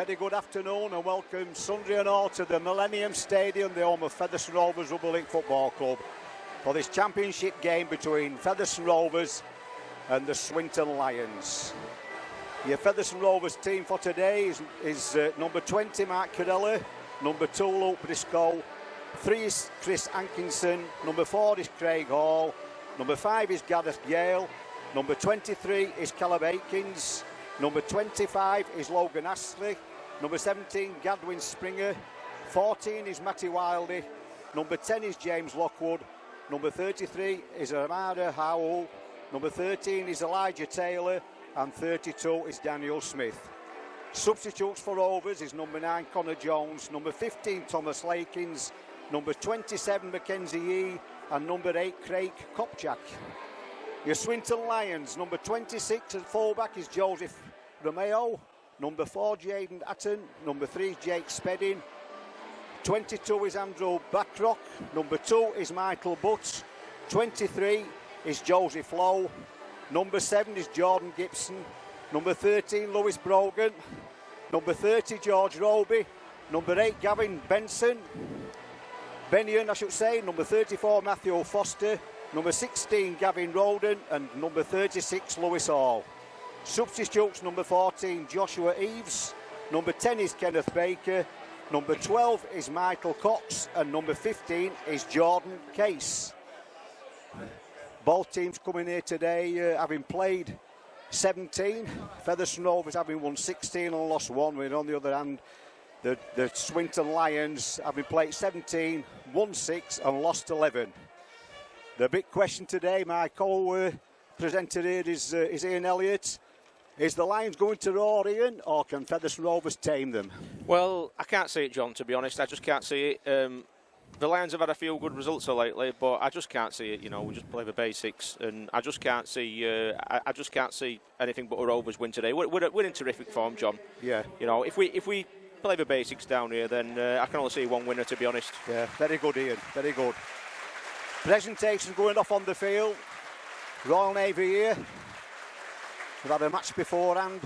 very good afternoon and welcome Sundry and all to the Millennium Stadium, the home of Featherstone Rovers Rugby League Football Club, for this championship game between Featherstone Rovers and the Swinton Lions. Your Featherstone Rovers team for today is number 20 Mark Carella, number 2 Luke Briscoe, 3 is Chris Hankinson, number 4 is Craig Hall, number 5 is Gareth Gale, number 23 is Caleb Aikins, number 25 is Logan Astley, number 17 Gadwin Springer, 14 is Matty Wildy, number 10 is James Lockwood, number 33 is Amada Howell, number 13 is Elijah Taylor, and 32 is Daniel Smith. Substitutes for Rovers is number 9 Connor Jones, number 15 Thomas Lakins, number 27 Mackenzie Yee, and number 8 Craig Kopchak. Your Swinton Lions, number 26 at fullback is Joseph Romeo, number 4 Jaden Atton, number 3 Jake Spedding, 22 is Andrew Backrock, number 2 is Michael Butts, 23 is Joseph Lowe, number 7 is Jordan Gibson, number 13 Lewis Brogan, number 30 George Roby, number 8 Gavin Benson, Benyon I should say, number 34 Matthew Foster, number 16 Gavin Roden, and number 36 Lewis Hall. Substitutes number 14 Joshua Eves, number 10 is Kenneth Baker, number 12 is Michael Cox, and number 15 is Jordan Case. Both teams coming here today having played 17. Featherstone Rovers having won 16 and lost 1. And on the other hand, the Swinton Lions having played 17, won 6 and lost 11. The big question today, my co-presenter here is Ian Elliott. Is the Lions going to roar, Ian, or can Featherstone Rovers tame them? Well, I can't see it, John, to be honest. I just can't see it. The Lions have had a few good results lately, but I just can't see it. You know, we just play the basics, and I just can't see. I just can't see anything but a Rovers win today. We're in terrific form, John. Yeah. You know, if we play the basics down here, then I can only see one winner, to be honest. Yeah, very good, Ian. Very good. Presentation going off on the field. Royal Navy here. We've had a match beforehand.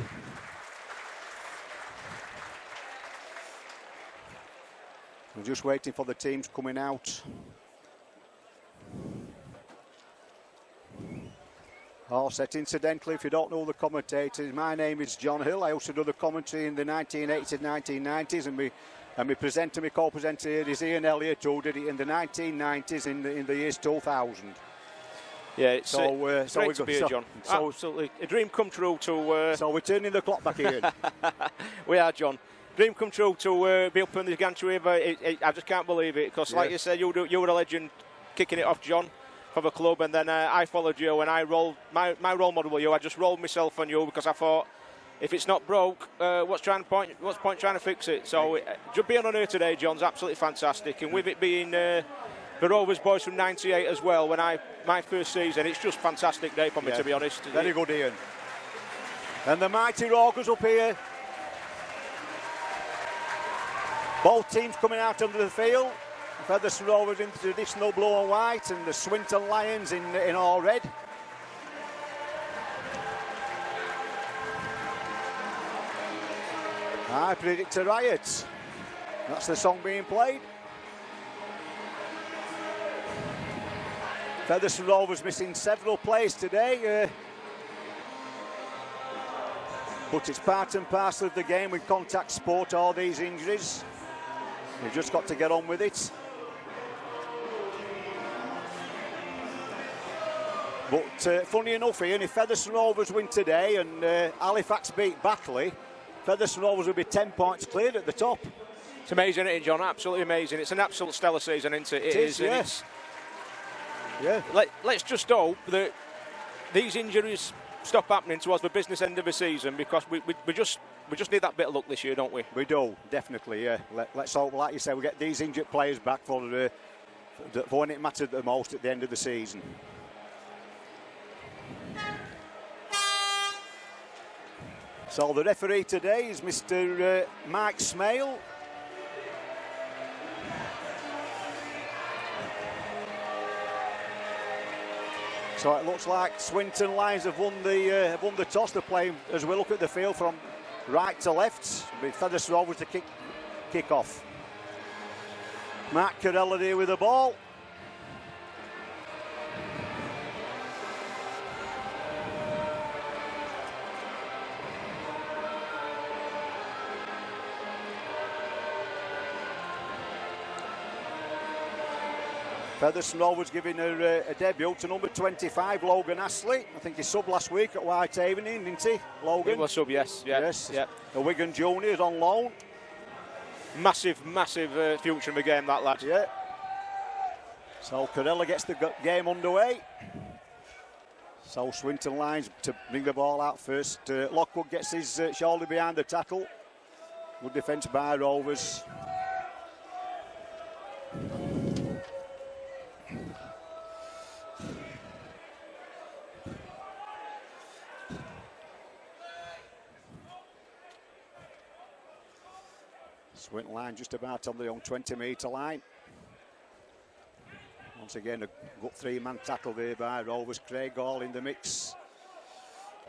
We're just waiting for the teams coming out. All set. Incidentally, if you don't know the commentators, my name is John Hill. I also do the commentary in the 1980s, 1990s, and my presenter, my co-presenter here is Ian Elliott, who did it in the 1990s, in the years 2000. Yeah, it's great to be here, John. So, absolutely, a dream come true to... So we're turning the clock back in. We are, John. Dream come true to be up in the gantry. I just can't believe it, because like you said, you were a legend kicking it off, John, for the club, and then I followed you, and I rolled my role model with you. I just rolled myself on you because I thought, if it's not broke, what's the point trying to fix it? So just being on here today, John's absolutely fantastic, and with it being the Rovers boys from '98 as well, my first season, it's just a fantastic day for me, to be honest. Very good, Ian. And the mighty Rovers up here. Both teams coming out onto the field. Featherstone Rovers in traditional blue and white, and the Swinton Lions in all red. I predict a riot. That's the song being played. Featherstone Rovers missing several players today. But it's part and parcel of the game with contact sport, all these injuries. You've just got to get on with it. But funny enough, Ian, if Featherstone Rovers win today and Halifax beat Batley, Featherstone Rovers will be 10 points cleared at the top. It's amazing, isn't it, John? Absolutely amazing. It's an absolute stellar season, isn't it? It is, yes. Yeah. Let's just hope that these injuries stop happening towards the business end of the season, because we just need that bit of luck this year, don't we? We do, definitely, yeah. Let's hope, like you say, we get these injured players back for when it mattered the most at the end of the season. So the referee today is Mr. Mike Smale. So it looks like Swinton Lions have won the toss. They're playing, as we look at the field, from right to left. With Featherstone Rovers to kick off. Mark Carella there with the ball. Featherstone Rovers giving her a debut to number 25, Logan Astley. I think he subbed last week at Whitehaven, didn't he, Logan? He was sub, yes. Yeah. Yes. Yeah. The Wigan juniors on loan. Massive future in the game, that lad. Yeah. So Carella gets the game underway. So Swinton lines to bring the ball out first. Lockwood gets his shoulder behind the tackle. Good defence by Rovers. Swinton line just about on the own 20-metre line. Once again, a good three-man tackle there by Rovers. Craig Hall in the mix.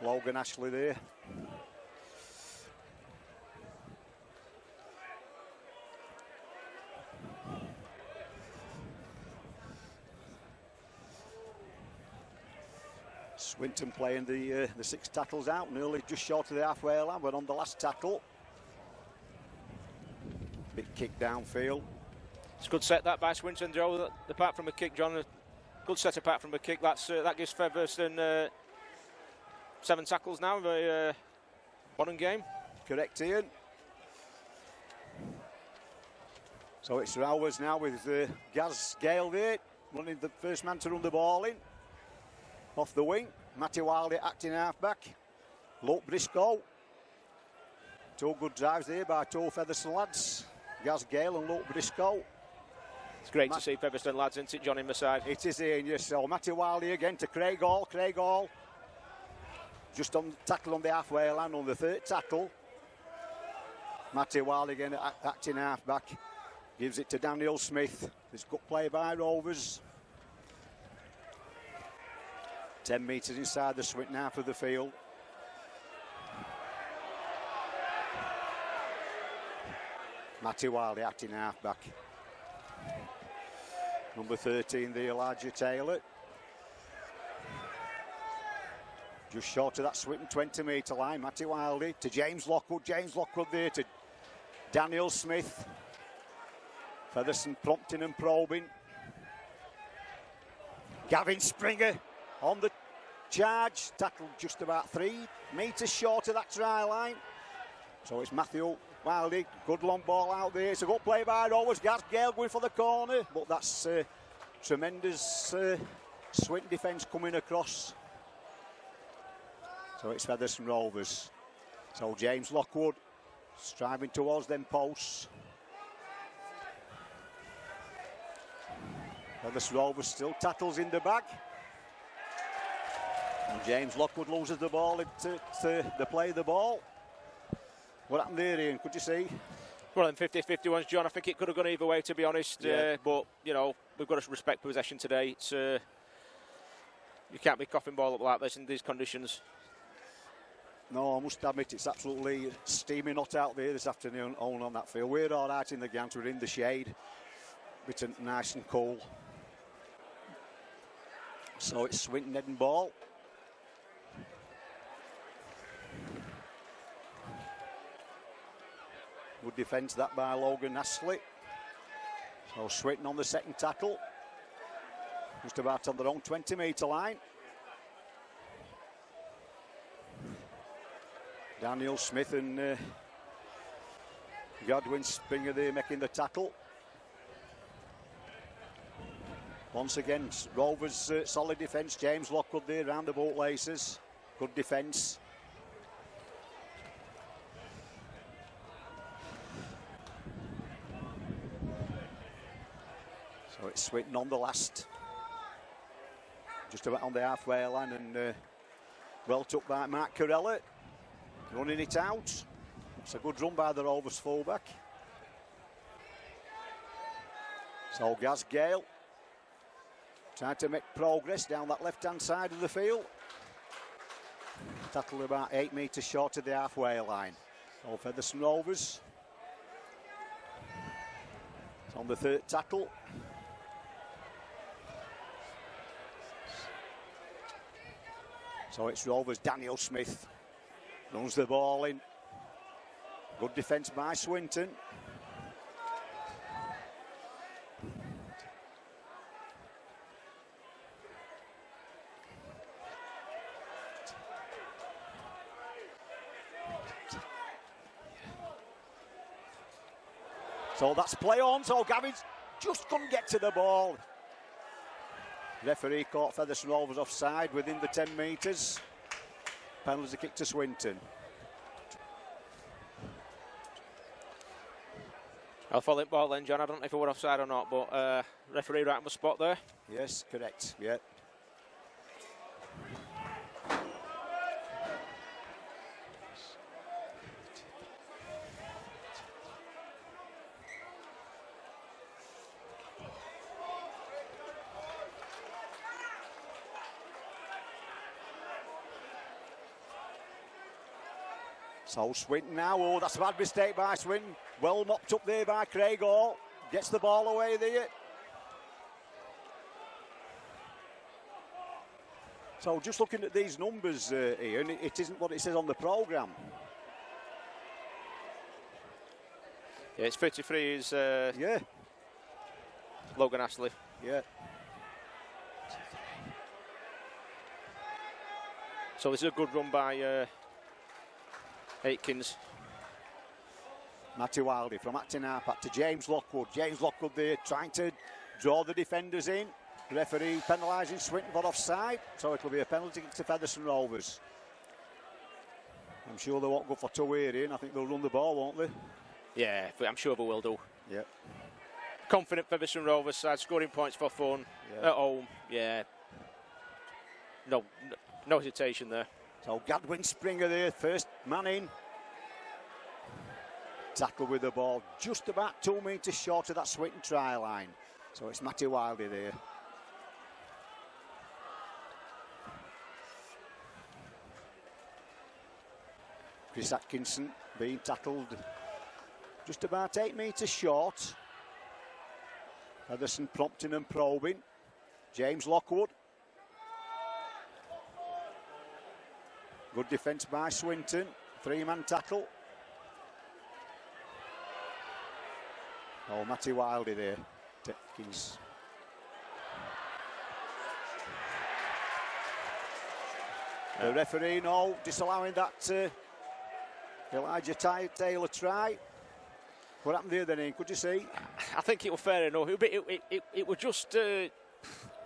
Logan Ashley there. Swinton playing the 6 tackles out, nearly just short of the halfway line, but on the last tackle. Big kick downfield. It's a good set that by Swinton, Joe. Apart from a kick, John, a good set apart from a kick. That gives Featherstone 7 tackles now, the modern game. Correct, Ian. So it's Rovers now with Gaz Gale there, running the first man to run the ball in. Off the wing, Matty Wiley acting half-back. Luke Briscoe. 2 good drives there by 2 Featherstone lads. Gaz Gale and Luke Briscoe. It's great to see Featherstone lads, isn't it, John, in the side? It is, Ian, yes. So Matty Wiley again to Craig Hall. Craig Hall just on tackle on the halfway line on the 3rd tackle. Matty Wiley again acting half-back. Gives it to Daniel Smith. This good play by Rovers. 10 metres inside the Swinton half of the field. Matty Wiley acting half-back. Number 13, the Elijah Taylor. Just short of that Swinton 20-metre line. Matty Wiley to James Lockwood. James Lockwood there to Daniel Smith. Featherstone prompting and probing. Gavin Springer on the charge. Tackled just about 3 metres short of that try line. So it's Matthew Wiley. Good long ball out there. It's a good play by Rovers. Gaz Gale going for the corner. But that's tremendous Swinton defence coming across. So it's Featherstone Rovers. So James Lockwood striving towards them posts. Featherstone Rovers still tackles in the bag. And James Lockwood loses the ball into the play of the ball. What happened there, Ian? Could you see? Well, in 50-50 ones, John. I think it could have gone either way, to be honest. Yeah. But, you know, we've got to respect possession today. It's you can't be coughing ball up like this in these conditions. No, I must admit it's absolutely steaming hot out there this afternoon on that field. We're all right in the ground, we're in the shade. Bit nice and cool. So it's Swinton heading ball. Good defence that by Logan Astley. So Swinton on the 2nd tackle. Just about on their own 20-metre line. Daniel Smith and Godwin Springer there making the tackle. Once again, Rovers solid defence. James Lockwood there round the bootlaces. Good defence. So it's Swinton on the last. Just about on the halfway line and well took by Mark Carella. Running it out. It's a good run by the Rovers fullback. So Gaz Gale trying to make progress down that left-hand side of the field. Tackled about 8 metres short of the halfway line. So Featherstone Rovers. It's on the third tackle. So it's Rovers. Daniel Smith runs the ball in. Good defence by Swinton. So that's play on. So Gavin's just couldn't get to the ball. Referee caught Featherstone Rovers offside within the 10 metres. Penalty kick to Swinton. I'll follow it ball then, John. I don't know if it were offside or not, but referee right on the spot there. Yes, correct. Yeah. So Swinton now, oh, that's a bad mistake by Swinton. Well mopped up there by Craig Hall. Gets the ball away there. So just looking at these numbers, Ian, it isn't what it says on the programme. Yeah, it's 53 is yeah. Logan Astley. Yeah. So this is a good run by Aitkins. Matty Wildy from Acton Harpat to James Lockwood. James Lockwood there trying to draw the defenders in. The referee penalising Swinton for offside. So it will be a penalty to Featherstone Rovers. I'm sure they won't go for two here, Ian. I think they'll run the ball, won't they? Yeah, but I'm sure they will do. Yeah. Confident Featherstone Rovers side, scoring points for fun. Yeah. At home, yeah. No hesitation there. So Gadwin Springer there, first man in. Tackle with the ball, just about 2 metres short of that Swinton try line. So it's Matty Wildy there. Chris Atkinson being tackled just about 8 metres short. Featherstone prompting and probing. James Lockwood. Good defence by Swinton. 3-man tackle. Oh, Matty Wildy there. Atkins. The referee, no, disallowing that Elijah Taylor try. What happened there then, Ian? Could you see? I think it was fair enough. It was just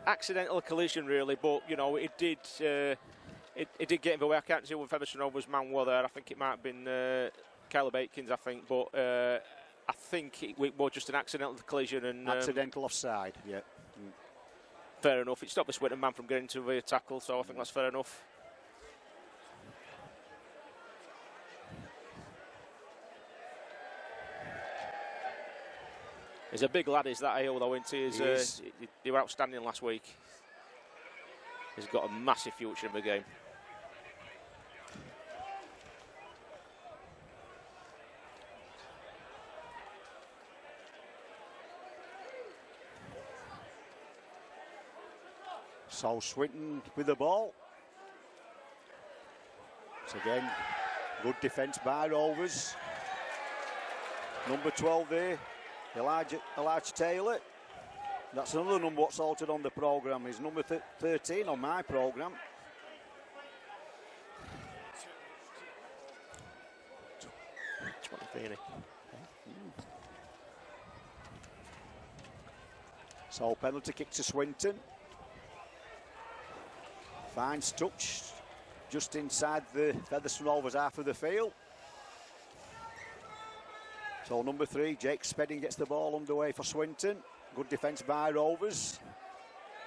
accidental collision, really, but, you know, it did get in the way. I can't see when Featherstone Rovers man were there. I think it might have been Caleb Aitkins, I think, but I think it was just an accidental collision. And accidental offside, yeah. Fair enough. It stopped the Swinton man from getting to the tackle, so I think that's fair enough. He's a big lad, is that Hale, though, isn't he? He were outstanding last week. He's got a massive future in the game. So Swinton with the ball. So again, good defence by Rovers. Number 12 there, Elijah Taylor. That's another number what's altered on the programme. Is number 13 on my programme. So penalty kick to Swinton. Finds touch just inside the Featherstone Rovers half of the field. So number 3, Jake Spedding gets the ball underway for Swinton. Good defence by Rovers.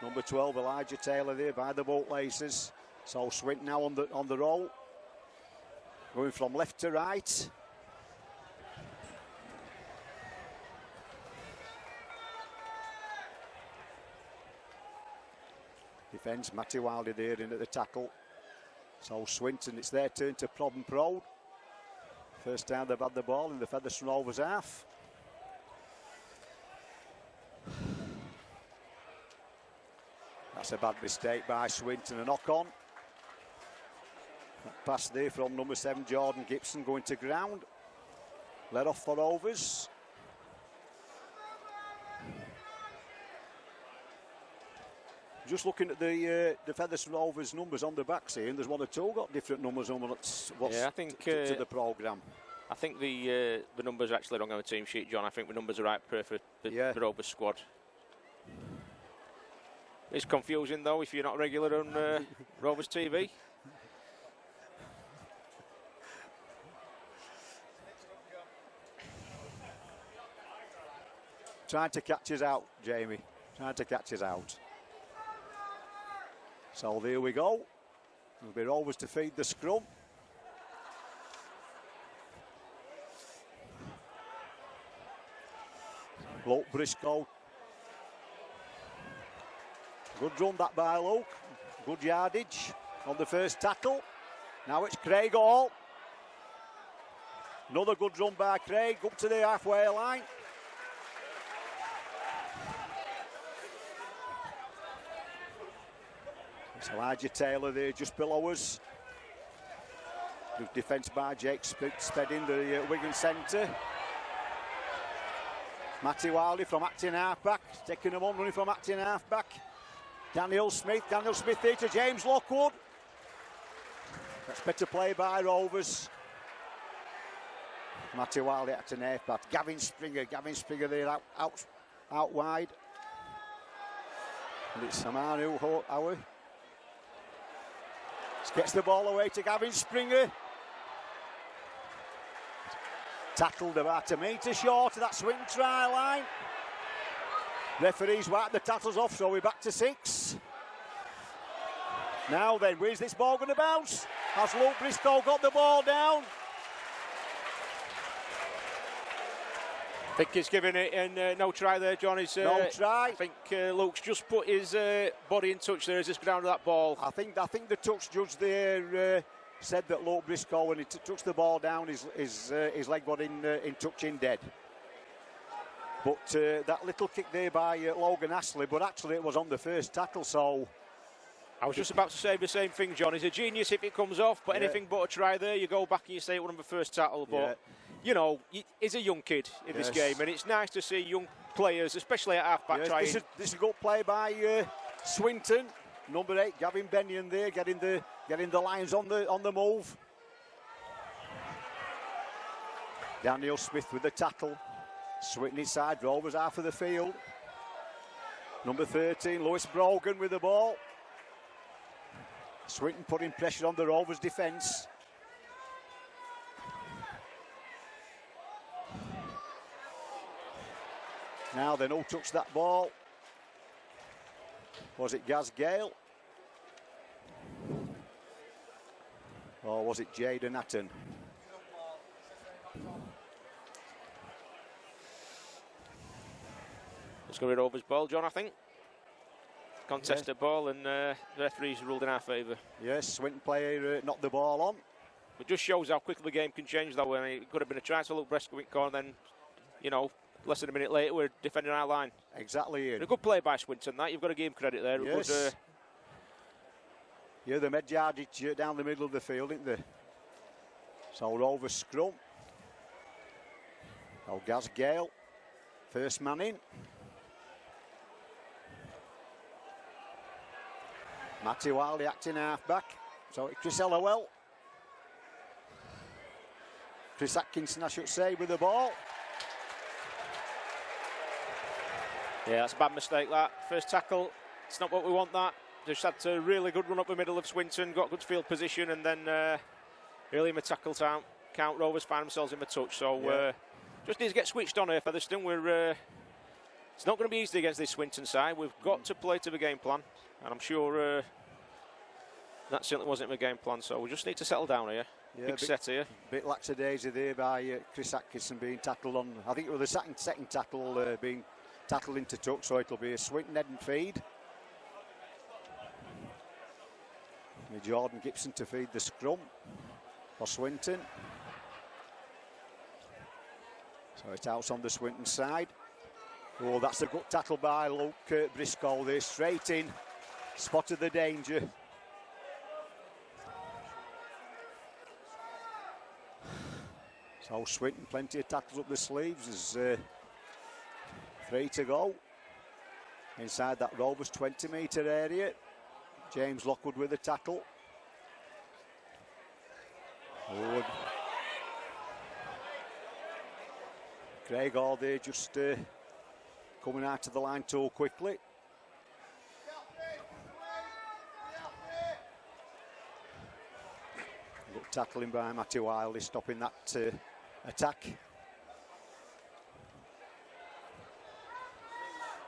Number 12, Elijah Taylor there by the bootlaces. So Swinton now on the roll. Going from left to right. Defence, Matty Wildy there in at the tackle. So Swinton, it's their turn to prod and prod. First time they've had the ball in the Featherstone Rovers half. That's a bad mistake by Swinton, a knock on. That pass there from number 7, Jordan Gibson, going to ground. Let off for Rovers. Just looking at the Featherstone Rovers numbers on the backs here, and there's 1 or 2 got different numbers on what's yeah, I think, to the programme. I think the numbers are actually wrong on the team sheet, John. I think the numbers are right for the Rovers squad. It's confusing though if you're not regular on Rovers TV. Trying to catch us out, Jamie. Trying to catch us out. So there we go. It'll be Rovers to feed the scrum. Luke Briscoe. Good run that by Luke. Good yardage on the first tackle. Now it's Craig Hall. Another good run by Craig up to the halfway line. It's Elijah Taylor there just below us. Good defence by Jake Spedding, the Wigan centre. Matty Wiley from acting half-back, taking them on, running from acting half-back. Daniel Smith there to James Lockwood. That's better play by Rovers. Matty Wiley acting half-back. Gavin Springer there out wide. And it's Samanu Howard. Gets the ball away to Gavin Springer. Tackled about a metre short of that Swinton try line. Referees wipe the tackles off, so we're back to 6. Now then, where's this ball going to bounce? Has Luke Briscoe got the ball down? I think he's giving it, and no try there, John. No try. I think Luke's just put his body in touch there as he's grounded that ball. I think the touch judge there said that Luke Briscoe, when he touched the ball down, his leg got in touch in dead. But that little kick there by Logan Astley, but actually it was on the first tackle, so... I was just about to say the same thing, John. He's a genius if it comes off, but anything but a try there, you go back and you say it was on the first tackle, but... You know, he's a young kid in this game, and it's nice to see young players, especially at half-back, trying. This is a good play by Swinton. Number 8, Gavin Bennion there, getting the Lions on the move. Daniel Smith with the tackle. Swinton inside, Rovers half of the field. Number 13, Lewis Brogan with the ball. Swinton putting pressure on the Rovers' defence. Now then, who touched that ball? Was it Gaz Gale? Or was it Jaden Hatton? It's going to be Rovers' ball, John, I think. Contested ball, and the referees ruled in our favour. Yes, Swinton player knocked the ball on. It just shows how quickly the game can change, though. And it could have been a try to Luke Briscoe in corner, then, you know, less than a minute later, we're defending our line. Exactly. Ian. A good play by Swinton, that. You've got to give him credit there. Yes. Good, yeah, they made yardage down the middle of the field, didn't they? So Rovers scrum. Oh, Gaz Gale, first man in. Matty Wiley acting half-back. So Chris Ellawell. Chris Atkinson, I should say, with the ball. Yeah, that's a bad mistake, that. First tackle, it's not what we want, that. Just had a really good run up the middle of Swinton, got good field position, and then early in the tackle count, Rovers find themselves in the touch. So just need to get switched on here, Featherstone. It's not going to be easy against this Swinton side. We've got to play to the game plan, and I'm sure that certainly wasn't the game plan. So we just need to settle down here. Yeah, big set here. Bit lackadaisy there by Chris Atkinson being tackled on. I think it was the second tackle being tackled into touch, so it'll be a Swinton head and feed. Jordan Gibson to feed the scrum for Swinton. So it's out on the Swinton side. Oh, that's a good tackle by Luke Briscoe there, straight in. Spotted the danger. So Swinton, plenty of tackles up the sleeves. There's 3 to go. Inside that Rovers 20-metre area. James Lockwood with a tackle. Good. Craig Hall there just coming out of the line too quickly. Good tackling by Matthew Wiley, stopping that attack.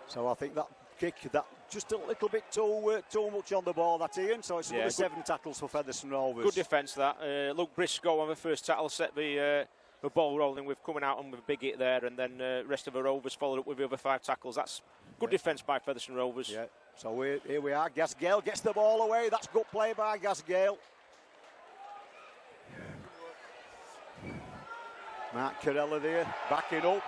So I think that kick, that just a little bit too much on the ball, that Ian. So it's another 7 tackles for Featherstone Rovers. Good defence that. Luke Briscoe on the first tackle set the ball rolling with coming out on with a big hit there, and then rest of the Rovers followed up with the other 5 tackles. That's good defence by Featherstone Rovers. Yeah. So here we are. Gasgale gets the ball away. That's good play by Gasgale. Mark Carella there, backing up.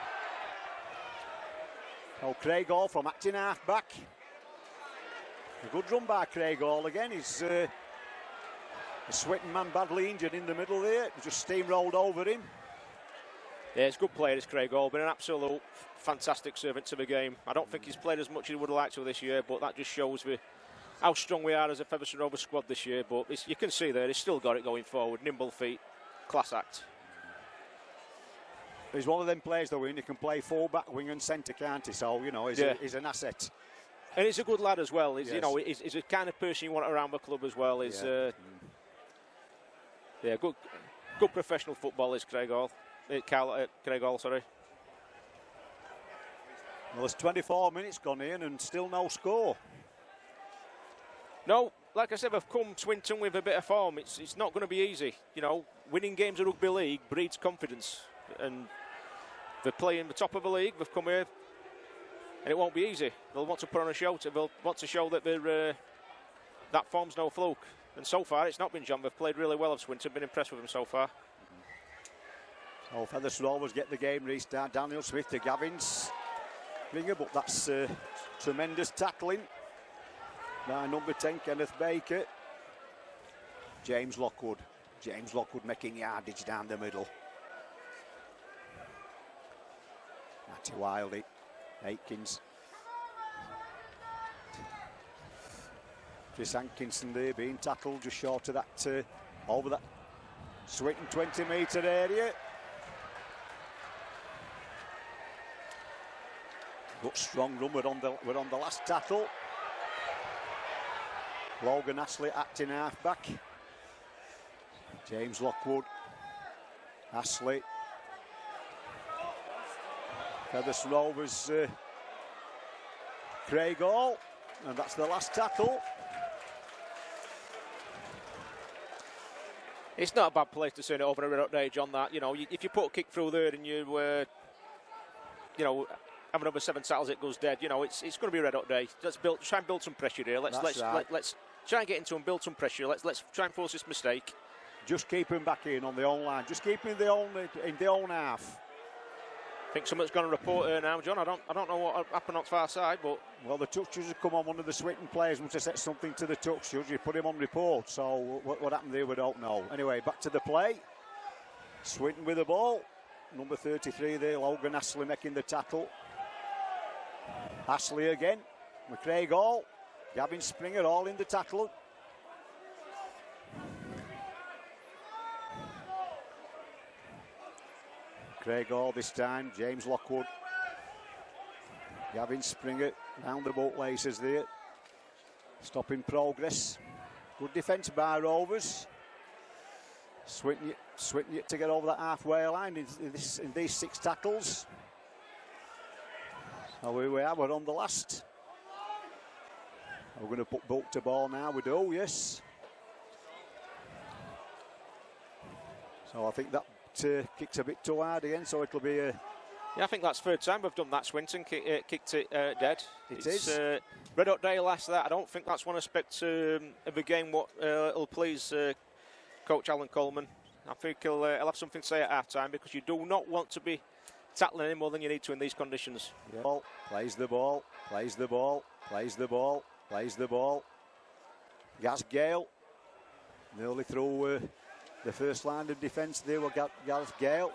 Oh, Craig Hall from acting half back. A good run by Craig Hall again. He's a Swinton man badly injured in the middle there. He just steamrolled over him. Yeah, it's a good player, this Craig Hall. Been an absolute fantastic servant to the game. I don't think he's played as much as he would have liked to this year, but that just shows how strong we are as a Featherstone Rovers squad this year. But you can see there, he's still got it going forward. Nimble feet, class act. He's one of them players, though, he can play full-back, wing and centre, can't he? So, you know, he's an asset. And he's a good lad as well. He's, you know, he's the kind of person you want around the club as well. He's, good professional footballist, Craig Hall. Craig Hall, sorry. Well, there's 24 minutes gone in and still no score. No, like I said, we've come Swinton with a bit of form. It's not going to be easy. You know, winning games of rugby league breeds confidence. And they're playing the top of the league. They've come here, and it won't be easy. They'll want to put on a show. They'll want to show that that form's no fluke. And so far, it's not been, John. They've played really well of Swinton. Been impressed with them so far. So Featherstone Rovers get the game restart. Daniel Smith to Gavin's ringer, but that's tremendous tackling by number 10, Kenneth Baker. James Lockwood. James Lockwood making yardage down the middle. Matty Wiley, Aikins. Chris Hankinson there being tackled just short of that, over that Swinton 20-metre area. Good strong run, we're on the last tackle. Logan Astley acting half back. James Lockwood, Astley. Featherstone Rovers, Craig Hall, and that's the last tackle. It's not a bad place to turn it over a red hot day, John. That, you know, if you put a kick through there and you know, have another 7 tackles, it goes dead. You know, it's going to be a red hot day. Let's try and build some pressure here. Let's try and get into and build some pressure. Let's try and force this mistake. Just keep him back in on the own line. Just keep him in the own half. I think someone's going to report her now, John. I don't know what happened on the far side, but well, the touch judge has come on. One of the Swinton players must have said something to the touch judge. You put him on report. So what happened there, we don't know. Anyway, back to the play. Swinton with the ball. Number 33 there, Logan Astley making the tackle. Astley again with Craig Hall. Gavin Springer all in the tackle. Craig Hall this time, James Lockwood. Gavin Springer round the boat laces there. Stopping progress. Good defence by Rovers. Swinton yet to get over that halfway line in these 6 tackles. So here we are, we're on the last. We're going to put Bulk to ball now, we do, yes. So I think that kicked a bit too hard again, so it'll be a... Yeah, I think that's third time we've done that. Swinton kicked it dead. It is. Red hot day last that. I don't think that's one aspect of the game what will please Coach Alan Coleman. I think he'll have something to say at half time, because you do not want to be tackling any more than you need to in these conditions. Yeah. Plays the ball, plays the ball, plays the ball, plays the ball. Gaz Gale, nearly through the first line of defence there with Gaz Gale.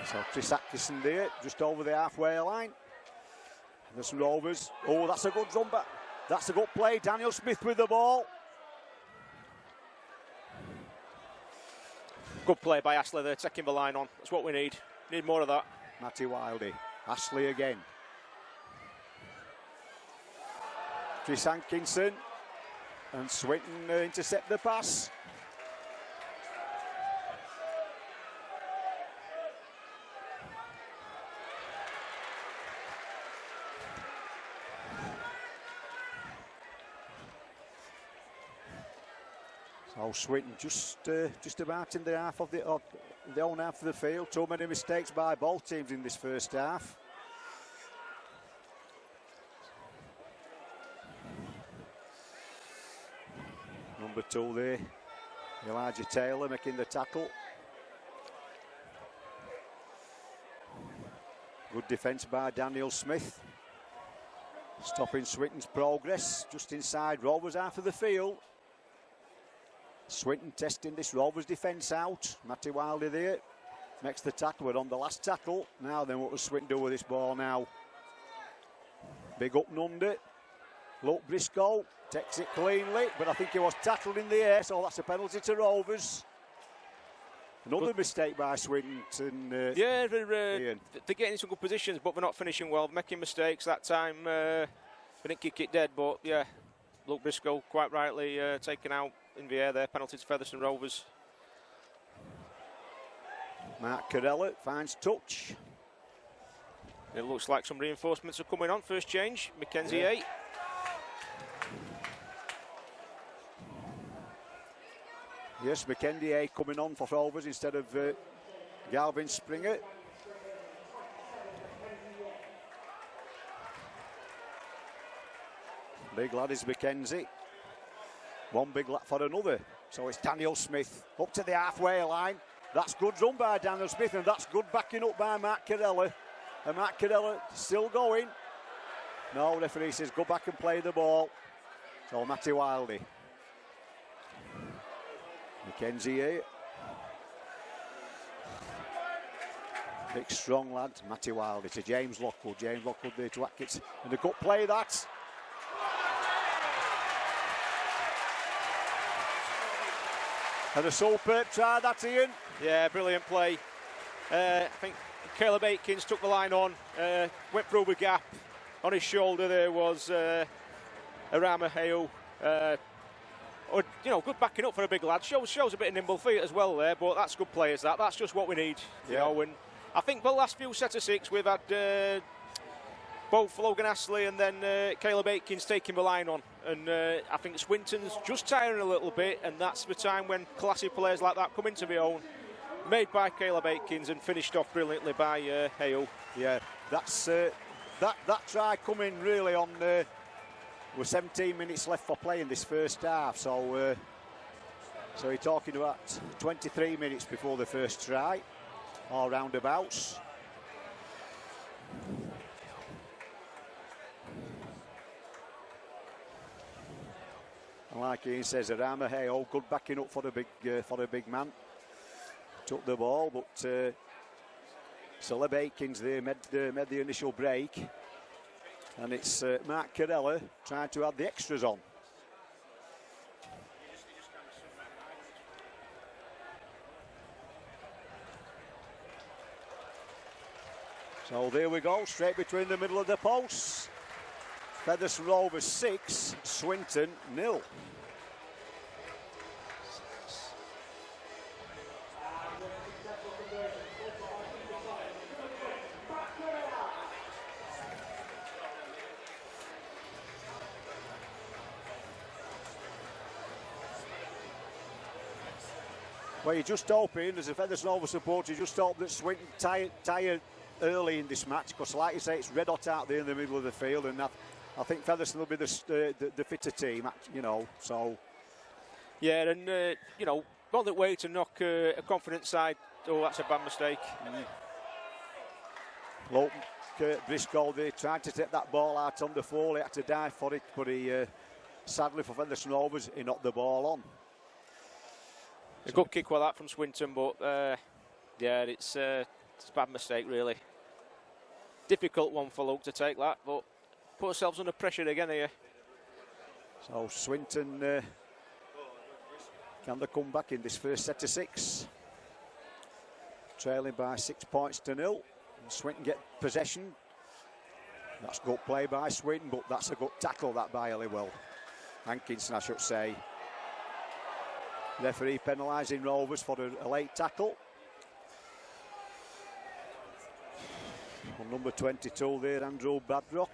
So Chris Atkinson there, just over the halfway line. There's some Rovers. Oh, that's a good run back. That's a good play. Daniel Smith with the ball. Good play by Ashley there, taking the line on. That's what we need. Need more of that. Matty Wildy. Ashley again. Chris Hankinson. And Swinton intercept the pass. So Swinton just about in the half of the own half of the field. Too many mistakes by both teams in this first half. Number 2 there, Elijah Taylor making the tackle. Good defence by Daniel Smith. Stopping Swinton's progress just inside Rovers half of the field. Swinton testing this Rovers defence out. Matty Wildy there makes the tackle. We're on the last tackle. Now then, what does Swinton do with this ball now? Big up and under. Luke Briscoe takes it cleanly, but I think he was tackled in the air, so that's a penalty to Rovers. Another mistake by Swinton. Yeah, they're getting some good positions, but they're not finishing well. Making mistakes that time. They didn't kick it dead, but yeah, Luke Briscoe quite rightly taken out in the air there. Penalty to Featherstone Rovers. Mark Carella finds touch. It looks like some reinforcements are coming on. First change, Mackenzie A. Yes, Mackenzie A coming on for Rovers instead of Galvin Springer. Big lad is Mackenzie. One big lad for another. So it's Daniel Smith up to the halfway line. That's good run by Daniel Smith, and that's good backing up by Mark Carella. And Mark Carella still going. No, referee says go back and play the ball. So Matty Wildy. Mackenzie here. Big strong lad, Matty Wildy to James Lockwood. James Lockwood there to Atkins. And a good play that. And a superb try, that's Ian. Yeah, brilliant play. I think Caleb Aikins took the line on, went through the gap. On his shoulder there was Arama Heo. Good backing up for a big lad. Shows a bit of nimble feet as well there, but that's good players. That's just what we need. You know, and I think the last few set of 6 we've had both Logan Astley and then Caleb Aikins taking the line on, and I think Swinton's just tiring a little bit, and that's the time when classy players like that come into their own. Made by Caleb Aikins and finished off brilliantly by Hale. Yeah, that's that try coming really on. With 17 minutes left for play in this first half, so you're talking about 23 minutes before the first try, or roundabouts. And like Ian says, Arama Heo, good backing up for the big man. Took the ball, but Caleb Aikins there made the initial break. And it's Mark Carella trying to add the extras on. So there we go, straight between the middle of the posts. Featherstone Rovers 6, Swinton 0. Well, you just hoping, as a Featherstone Rovers supporter, you just hope that Swinton tire early in this match, because like you say, it's red hot out there in the middle of the field, and I think Featherstone will be the fitter team, you know, so. Yeah, and, gone that way to knock a confident side. Oh, that's a bad mistake. Look, Kurt Briscoe, they tried to take that ball out on the full. He had to dive for it, but he, sadly for Featherstone Rovers, he knocked the ball on. A good kick with that from Swinton, but yeah, it's a bad mistake, really. Difficult one for Luke to take that, but put ourselves under pressure again here. So Swinton, can they come back in this first set of 6? Trailing by 6 points to 0. And Swinton get possession. That's good play by Swinton, but that's a good tackle that by Halliwell. Hankinson, I should say. Referee penalising Rovers for a late tackle. On number 22 there, Andrew Badrock.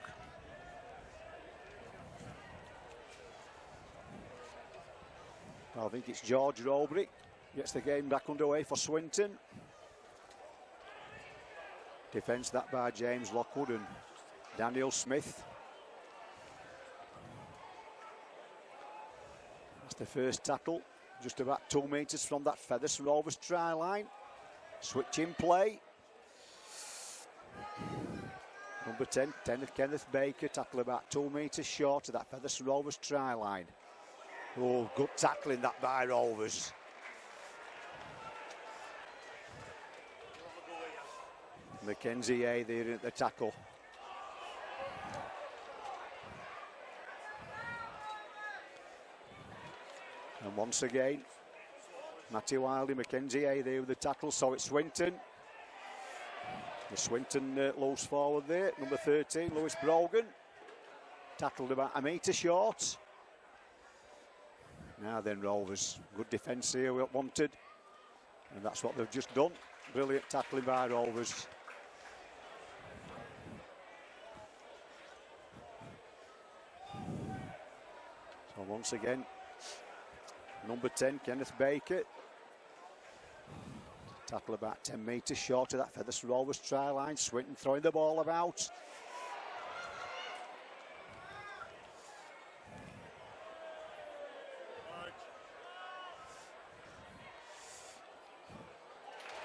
I think it's George Robry. Gets the game back underway for Swinton. Defence that by James Lockwood and Daniel Smith. That's the first tackle. Just about 2 metres from that Featherstone Rovers try line. Switching play. Number 10, Kenneth Baker, tackle about 2 metres short of that Featherstone Rovers try line. Oh, good tackling that by Rovers. Mackenzie A there at the tackle. And once again, Matthew Wildy, Mackenzie A there with the tackle, so it's Swinton. The Swinton loose forward there, number 13, Lewis Brogan. Tackled about a metre short. Now then Rovers, good defence here, we wanted. And that's what they've just done. Brilliant tackling by Rovers. So once again, number 10, Kenneth Baker. Tackle about 10 metres short of that Featherstone Rovers try line. Swinton throwing the ball about.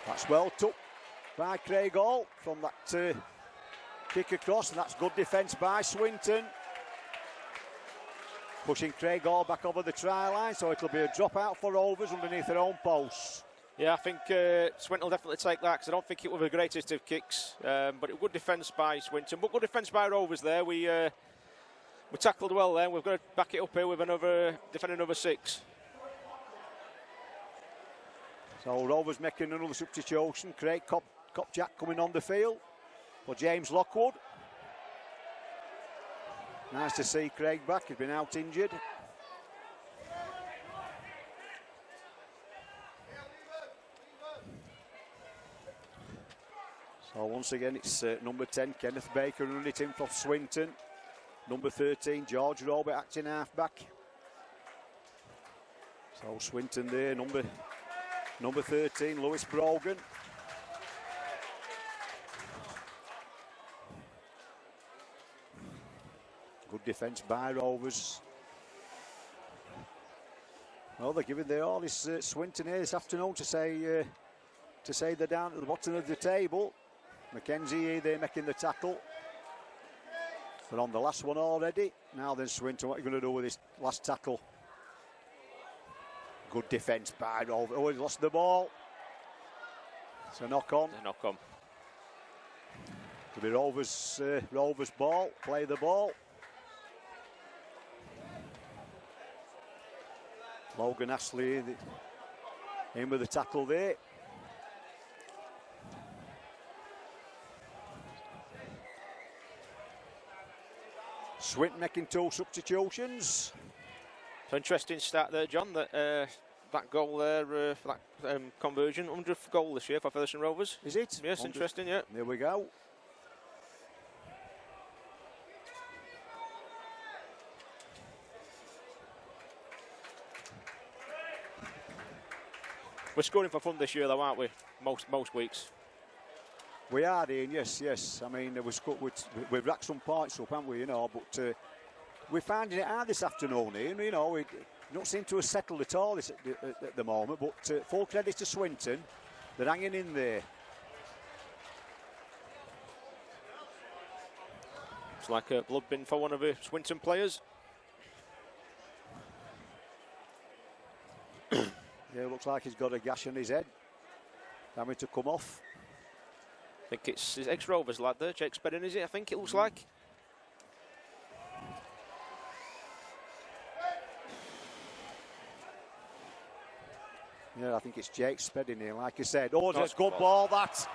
That's well took by Craig Hall from that kick across, and that's good defence by Swinton. Pushing Craig Hall back over the try line, so it'll be a drop out for Rovers underneath their own posts. Yeah, I think Swinton will definitely take that, because I don't think it was the greatest of kicks, but good defence by Swinton, but good defence by Rovers there. We tackled well there. We've got to back it up here with defending another 6. So Rovers making another substitution. Craig Kopchak coming on the field for James Lockwood. Nice to see Craig back. He's been out injured. So once again, it's number 10, Kenneth Baker, running it in for Swinton. Number 13, George Robert, acting half-back. So Swinton there, number 13, Lewis Brogan. Good defence by Rovers. Well, they're giving their all. This Swinton here this afternoon to say they're down at the bottom of the table. Mackenzie there making the tackle. They're on the last one already. Now then Swinton, what are you going to do with this last tackle? Good defence by Rovers. Oh, he lost the ball. It's a knock on. It'll be Rovers ball. Play the ball. Logan Ashley in with the tackle there. Swinton making 2 substitutions. So interesting start there, John. That goal there for that conversion, 100th goal this year for Featherstone Rovers. Is it? Yes, 100th. Interesting. Yeah. There we go. We're scoring for fun this year, though, aren't we? Most weeks. We are, Ian. Yes. I mean, we've racked some points up, haven't we? You know, but we're finding it hard this afternoon, Ian. You know, don't seem to have settled at all at the moment, but full credit to Swinton. They're hanging in there. It's like a blood bin for one of the Swinton players. Yeah, looks like he's got a gash on his head. Having to come off. I think it's his ex-Rovers lad there, Jake Spedding, is it? I think it looks like. Yeah, I think it's Jake Spedding here, like you said. Oh, that's a good ball, that.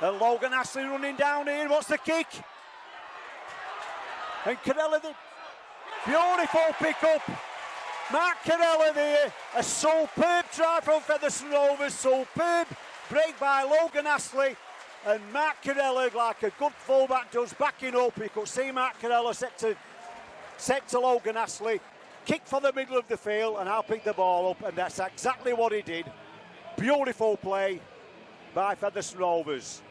And Logan Ashley running down here. What's the kick? And Carella, the beautiful pick-up. Mark Carella there. A superb try from Featherstone Rovers. Superb break by Logan Ashley. And Mark Carella, like a good fullback does, backing up. You could see Mark Carella set to Logan Ashley. Kick for the middle of the field, and I'll pick the ball up, and that's exactly what he did. Beautiful play by Featherstone Rovers.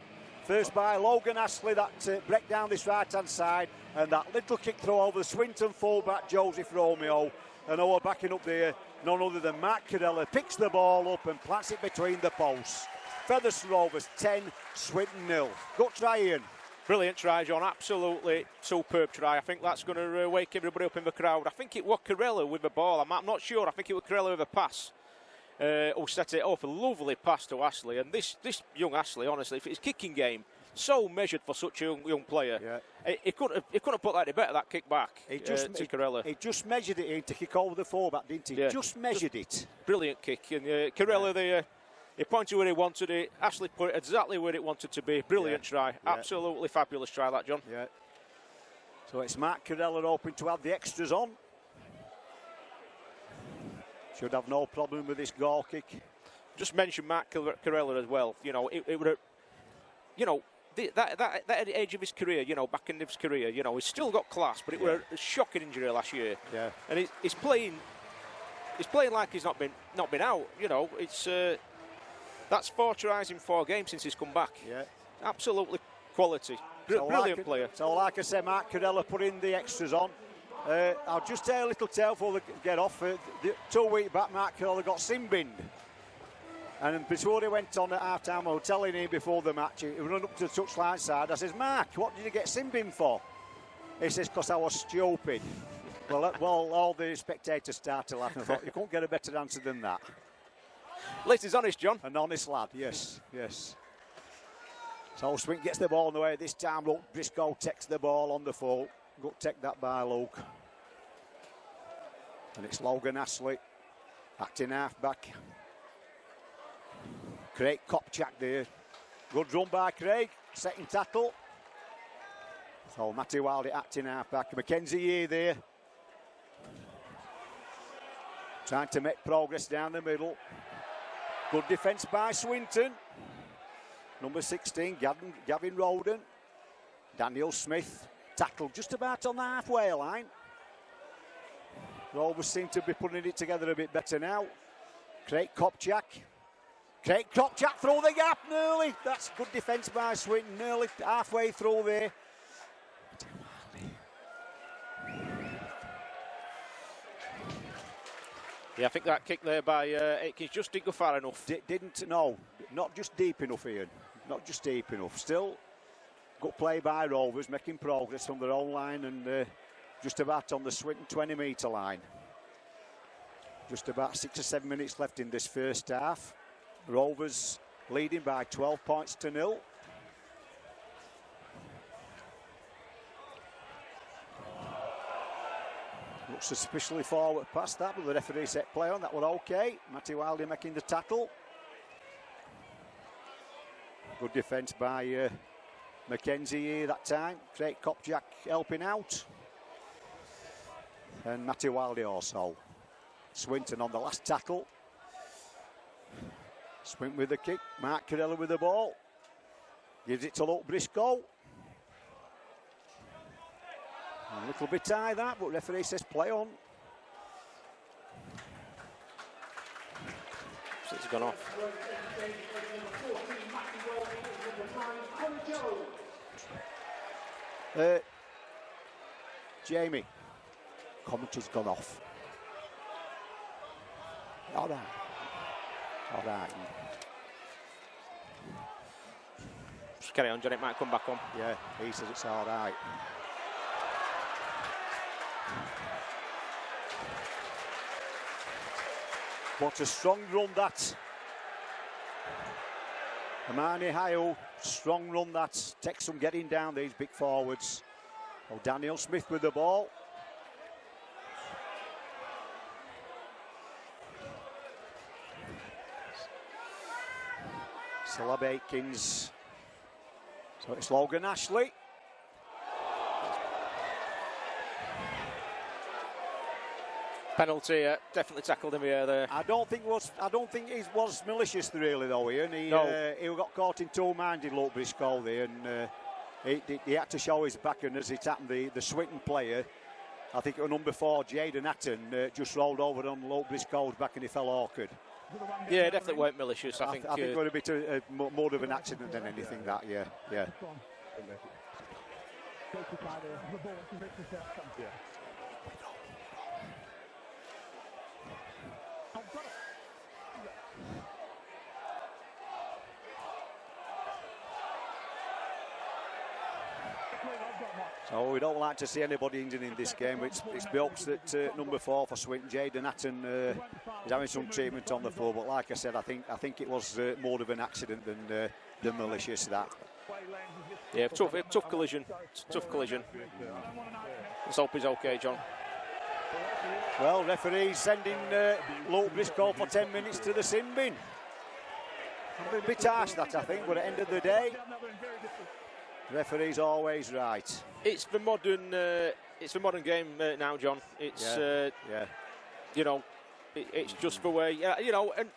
First by Logan Ashley, that break down this right-hand side, and that little kick throw over the Swinton fullback, Joseph Romeo. And we're backing up there, none other than Mark Carella, picks the ball up and plants it between the posts. Featherstone Rovers 10, Swinton 0. Good try, Ian. Brilliant try, John. Absolutely superb try. I think that's going to wake everybody up in the crowd. I think it was Carella with the ball. I'm not sure. I think it was Carella with a pass. Who set it off. A lovely pass to Ashley. And this young Ashley, honestly, for his kicking game, so measured for such a young player. Yeah. He couldn't have put that better, that kick back to Carella. He just measured it in to kick over the fullback, didn't he? Yeah. Just measured it. Brilliant kick. And Carella there, he pointed where he wanted it. Ashley put it exactly where it wanted to be. Brilliant try. Yeah. Absolutely fabulous try, that, John. Yeah. So it's Mark Carella hoping to have the extras on. Should have no problem with this goal kick. Just mention Mark Carella as well. You know, it would have, you know, that at the age of his career, you know, back in his career, you know, he's still got class, but it was a shocking injury last year. Yeah. And he's playing like he's not been out. You know, it's that's 4 tries in 4 games since he's come back. Yeah. Absolutely quality. Brilliant player. So like I said, Mark Carella put in the extras on. I'll just tell a little tale before they get off. 2 weeks back, Mark Carella got sin-binned. And before he went on at half-time, I was telling him before the match, he ran up to the touchline side. I says, Mark, what did you get sin-binned for? He says, because I was stupid. Well, all the spectators started laughing. I thought, you couldn't get a better answer than that. At least he's honest, John. An honest lad, yes. So Swinton gets the ball on the way. This time, look, Briscoe takes the ball on the full. Good take that by Luke. And it's Logan Ashley, acting half-back. Craig Kopchak there. Good run by Craig. Second tackle. So Matty Wildy acting half-back. Mackenzie Yee there. Trying to make progress down the middle. Good defence by Swinton. Number 16, Gavin Roden. Daniel Smith. Tackled just about on the halfway line. Rovers seem to be putting it together a bit better now. Craig Kopchak. Craig Kopchak through the gap, nearly. That's good defence by Swinton, nearly halfway through there. Yeah, I think that kick there by Atkins just didn't go far enough. No, not just deep enough, Ian. Not just deep enough. Still, good play by Rovers, making progress from their own line and just about on the Swinton 20-metre line. Just about 6 or 7 minutes left in this first half. Rovers leading by 12 points to 0. Looks suspiciously forward past that, but the referee set play on. That was okay. Matty Wildy making the tackle. Good defence by Mackenzie here that time. Craig Kopchak helping out. And Matty Wildy also. Swinton on the last tackle. Swinton with the kick. Mark Carella with the ball. Gives it to Luke Briscoe. A little bit high that, but referee says play on. So it's gone off. Jamie, commentary's gone off. All right. All right. Just carry on, John. It might come back on. Yeah, he says it's all right. What a strong run that. Amani Hayo, strong run that. Takes some getting down, these big forwards. Oh, Daniel Smith with the ball. Celeb Aikens. So it's Logan Ashley. Penalty, definitely tackled him here there. I don't think it was malicious really though, Ian. He got caught in two minds in Luke Briscoe there, and he had to show his back, and as it happened, the Swinton player, I think it was number 4, Jaden Hatton, just rolled over on Luke Briscoe's back and he fell awkward. Yeah, definitely weren't malicious. I think it would have been more of an accident than anything. That, yeah. So we don't like to see anybody injured in this game. It's hopes that number 4 for Swinton, Jaden Hatton, is having some treatment on the floor. But like I said, I think it was more of an accident than malicious. That. Yeah, tough collision. Tough collision. Let's hope he's okay, John. Well, referee sending Luke Briscoe for 10 minutes to the sin bin. A bit harsh that, I think, but at the end of the day, referee's always right. It's the modern game now, John. It's you know, it's just the way, you know. And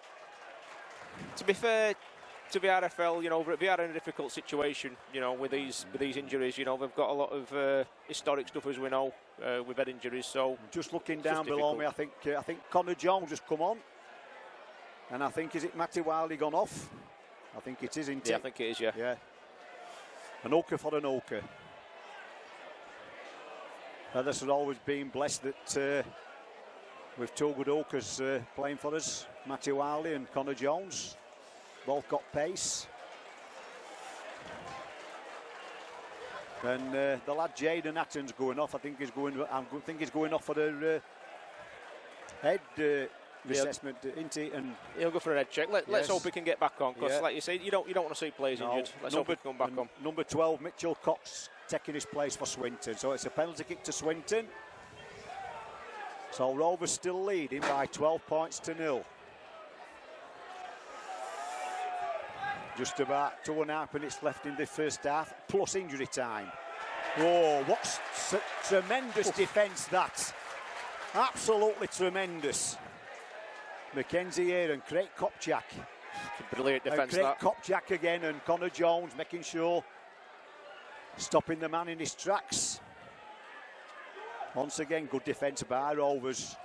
to be fair to the RFL, you know, they are in a difficult situation, you know, with these injuries. You know, they've got a lot of historic stuff, as we know, with head injuries. So just looking down below me, I think Connor Jones has come on, and I think, is it Matty Wiley gone off? I think it is, isn't it? Yeah, I think it is. Yeah. Yeah. An hooker for an hooker. This has always been blessed that with two good hookers playing for us, Matty Wiley and Connor Jones. Both got pace. And the lad Jaden Hatton's going off. I think he's going off for the head assessment, isn't he? And he'll go for a head check. Let's hope he can get back on, because like you say, you don't want to see players injured. Let's hope he can come back on. Number 12, Mitchell Cox, taking his place for Swinton. So it's a penalty kick to Swinton. So Rovers still leading by 12 points to 0. Just about 2.5 minutes left in the first half, plus injury time. Oh, what tremendous defence that. Absolutely tremendous. Mackenzie here and Craig Kopchak. Brilliant defence that. Craig Kopchak again, and Connor Jones making sure, stopping the man in his tracks. Once again, good defence by Rovers.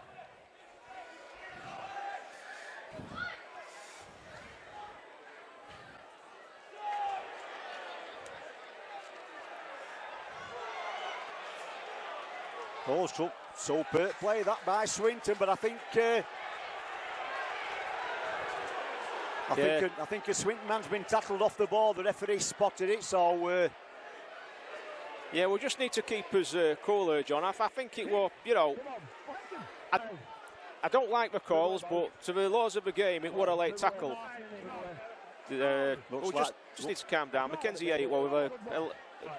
Oh, super play that by Swinton, but I think I think a Swinton man's been tackled off the ball. The referee spotted it, so yeah, we just need to keep us cool here, John. I think it was, you know, I don't like the calls, but to the laws of the game, it was a late tackle. We'll just need to calm down. Mackenzie ate well with a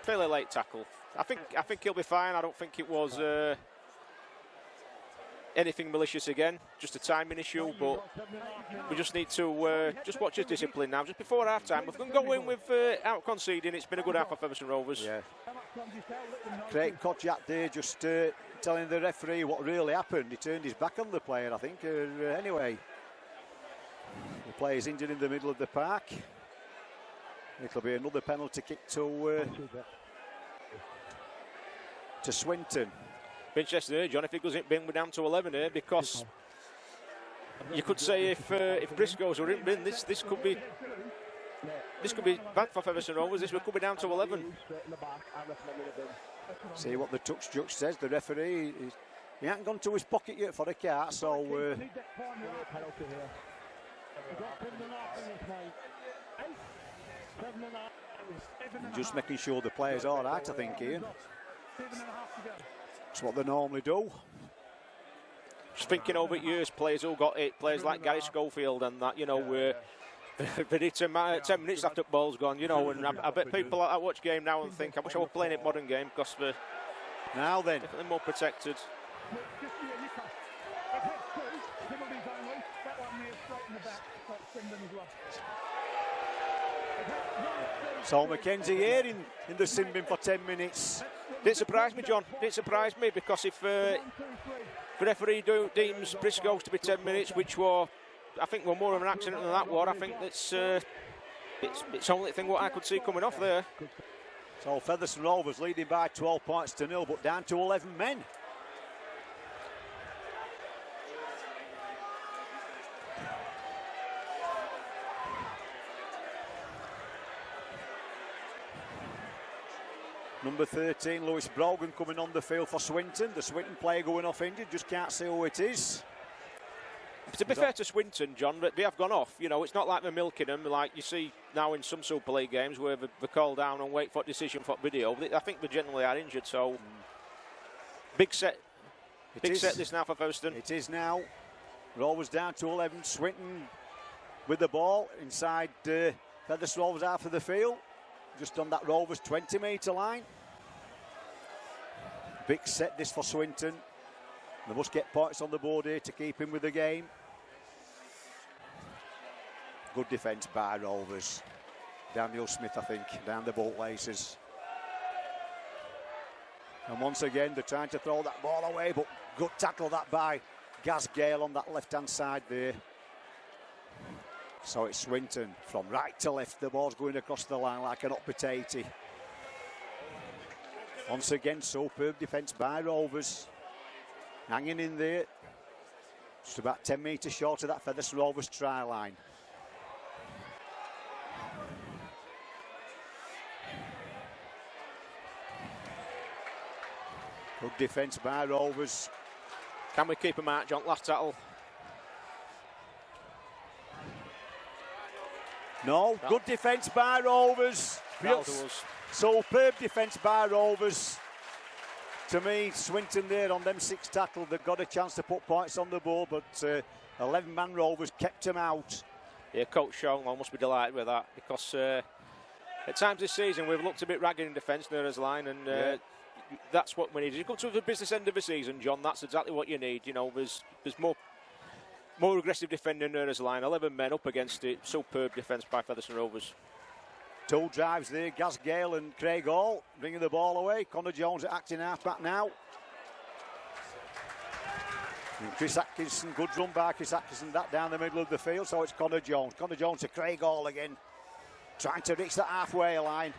fairly late tackle. I think he'll be fine. I don't think it was anything malicious again, just a timing issue, but we just need to just watch his discipline now. Just before half time, if we can go in with out conceding, it's been a good half for Featherstone Rovers. Yeah. Craig Kopchak there just telling the referee what really happened. He turned his back on the player, I think. Anyway, the player's injured in the middle of the park. It'll be another penalty kick to Swinton. Interesting here, John, if it doesn't bin, we're down to 11 here, because you could say if Briscoe's were in bin, this could be bad for Featherstone Rovers. This could be down to 11. See what the touch judge says. The referee He hasn't gone to his pocket yet for the cart, so... just making sure the players are right, I think, Ian. That's what they normally do. Just thinking over years, players who got it, players like Gary Schofield and that, you know, but it's a matter 10 minutes after the ball's gone, you know, and I bet people that watch game now and think, I wish I were playing it modern game because we're now then definitely more protected. So Mackenzie here in the sin bin for 10 minutes. Didn't surprise me, John. Didn't surprise me because if the referee deems Briscoe's to be 10 minutes, which were, I think, were more of an accident than that one, I think it's the only thing what I could see coming off there. So Featherstone Rovers leading by 12 points to 0, but down to 11 men. Number 13, Lewis Brogan, coming on the field for Swinton. The Swinton player going off injured, just can't see who it is. To be fair to Swinton, John, they have gone off. You know, it's not like they're milking them like you see now in some Super League games where they call down and wait for decision for video. I think they generally are injured, so big set. Big set this now for Featherstone. It is now. Rovers down to 11. Swinton with the ball inside Featherstone Rovers half of the field. Just on that Rovers 20-metre line. Big set this for Swinton. They must get points on the board here to keep him with the game. Good defence by Rovers. Daniel Smith, I think, down the bolt laces. And once again, they're trying to throw that ball away, but good tackle that by Gaz Gale on that left-hand side there. So it's Swinton from right to left. The ball's going across the line like an hot potato. Once again, superb defence by Rovers. Hanging in there. Just about 10 metres short of that Featherstone Rovers try line. Good defence by Rovers. Can we keep him out, John? Last tackle. No, good defence by Rovers. Superb defence by Rovers. To me, Swinton there on them 6 tackles, they've got a chance to put points on the board, but 11-man Rovers kept him out. Yeah, Coach Shonwell must be delighted with that because at times this season we've looked a bit ragged in defence near his line, and that's what we need. You come to the business end of the season, John, that's exactly what you need. You know, there's more aggressive defending near his line, 11 men up against it. Superb defence by Featherstone Rovers. 2 drives there, Gaz Gale and Craig Hall bringing the ball away. Connor Jones at acting half-back now. And Chris Atkinson, good run by Chris Atkinson, that down the middle of the field, so it's Connor Jones. Connor Jones to Craig Hall again, trying to reach that halfway line.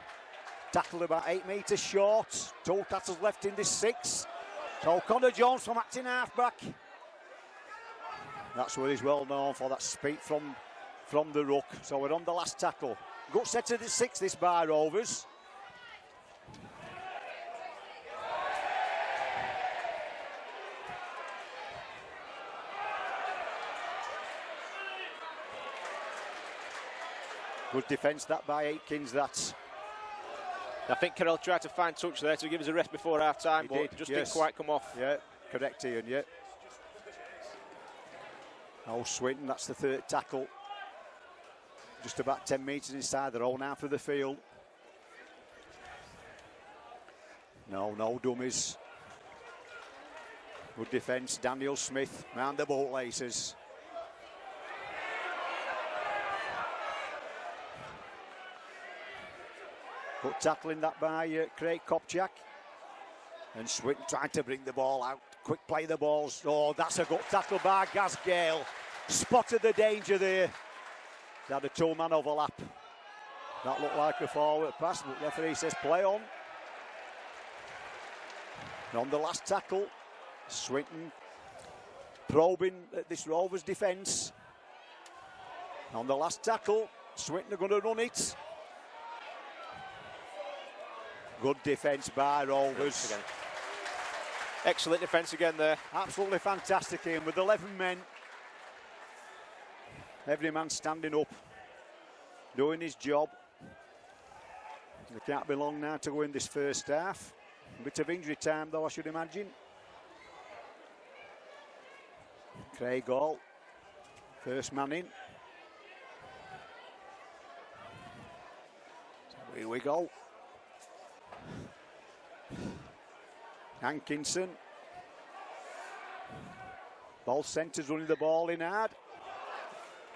Tackled about 8 metres short. 2 tackles left in this 6. So Connor Jones from acting half-back. That's what he's well known for, that speed from the ruck. So we're on the last tackle. Good set to the 6, this by Rovers. Good defence that by Aitkins, that. I think Carroll tried to find touch there to give us a rest before half time, but just didn't quite come off. Yeah, correct, Ian, yeah. Oh, Swinton, that's the 3rd tackle. Just about 10 metres inside their own half of the field. No dummies. Good defence, Daniel Smith round the bolt laces. Good tackling that by Craig Kopchak. And Swinton trying to bring the ball out. Quick play the balls. Oh, that's a good tackle by Gaz Gale. Spotted the danger there. They had a 2-man overlap. That looked like a forward pass, but the referee says play on. And on the last tackle, Swinton probing at this Rovers defence. On the last tackle, Swinton are going to run it. Good defence by Rovers. Excellent defence again there. Absolutely fantastic, Ian, with 11 men. Every man standing up, doing his job. It can't be long now to go in this first half. A bit of injury time, though, I should imagine. Craig Hall, first man in. So here we go. Hankinson. Ball centres, running the ball in hard.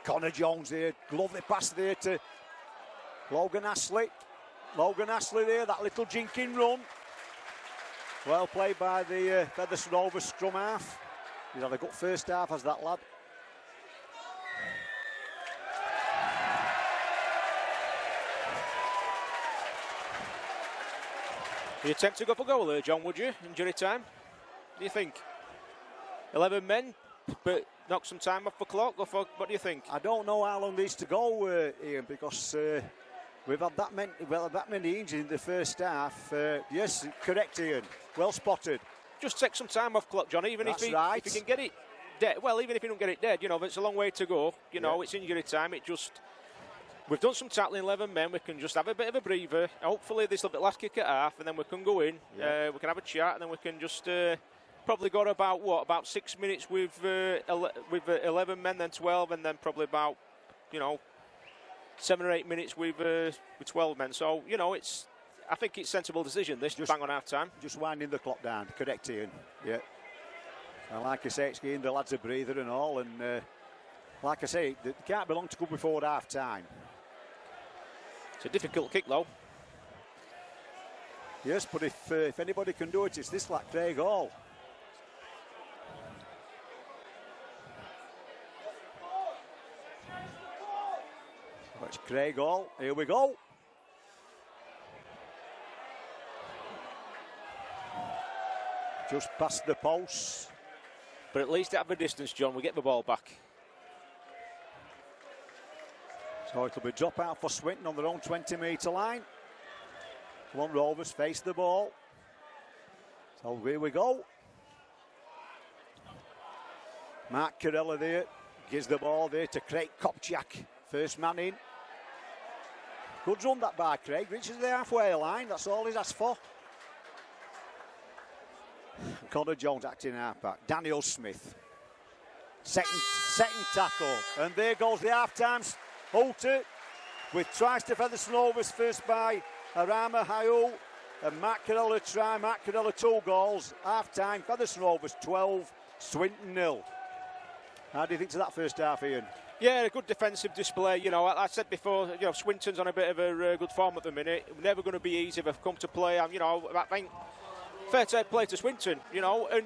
Connor Jones there, lovely pass there to Logan Astley. Logan Astley there, that little jinking run. Well played by the Featherstone Rovers scrum half. He's had a good first half as that lad. You attempt to go for goal there, John, would you? Injury time? Do you think? 11 men, but knock some time off the clock. What do you think? I don't know how long needs to go, Ian, because we've had that many injuries in the first half. Yes, correct, Ian. Well spotted. Just take some time off clock, John. Even if you can get it dead. Well, even if you don't get it dead, but it's a long way to go. It's injury time. We've done some tackling, 11 men. We can just have a bit of a breather. Hopefully, this will be last kick at half, and then we can go in. We can have a chat, and then we can just probably got about 6 minutes with 11 men, then 12, and then probably about 7 or 8 minutes with 12 men. So I think it's a sensible decision. This just bang on half time. Just winding the clock down. Correct, Ian. Yeah. And like I say, it's giving the lads a breather and all, and like I say, it can't be long to go before half time. It's a difficult kick, though. Yes, but if anybody can do it, it's this lad, Craig Hall. So it's Craig Hall. Here we go. Just past the post. But at least at a distance, John, we get the ball back. So it'll be drop out for Swinton on their own 20-metre line. Come on, Rovers, face the ball. So here we go. Mark Carella there, gives the ball there to Craig Kopchak. First man in. Good run that by Craig, reaches the halfway line, that's all he's asked for. Connor Jones acting halfback. Daniel Smith. Second tackle. And there goes the half-time halter with tries to Featherstone Rovers, first by Arama Hayul and Mark Carella try. Mark Carella 2 goals. Half-time, Featherstone Rovers 12, Swinton 0. How do you think to that first half, Ian? Yeah, a good defensive display. I said before, Swinton's on a bit of a good form at the minute. Never going to be easy if they've come to play. I think fair to play to Swinton, and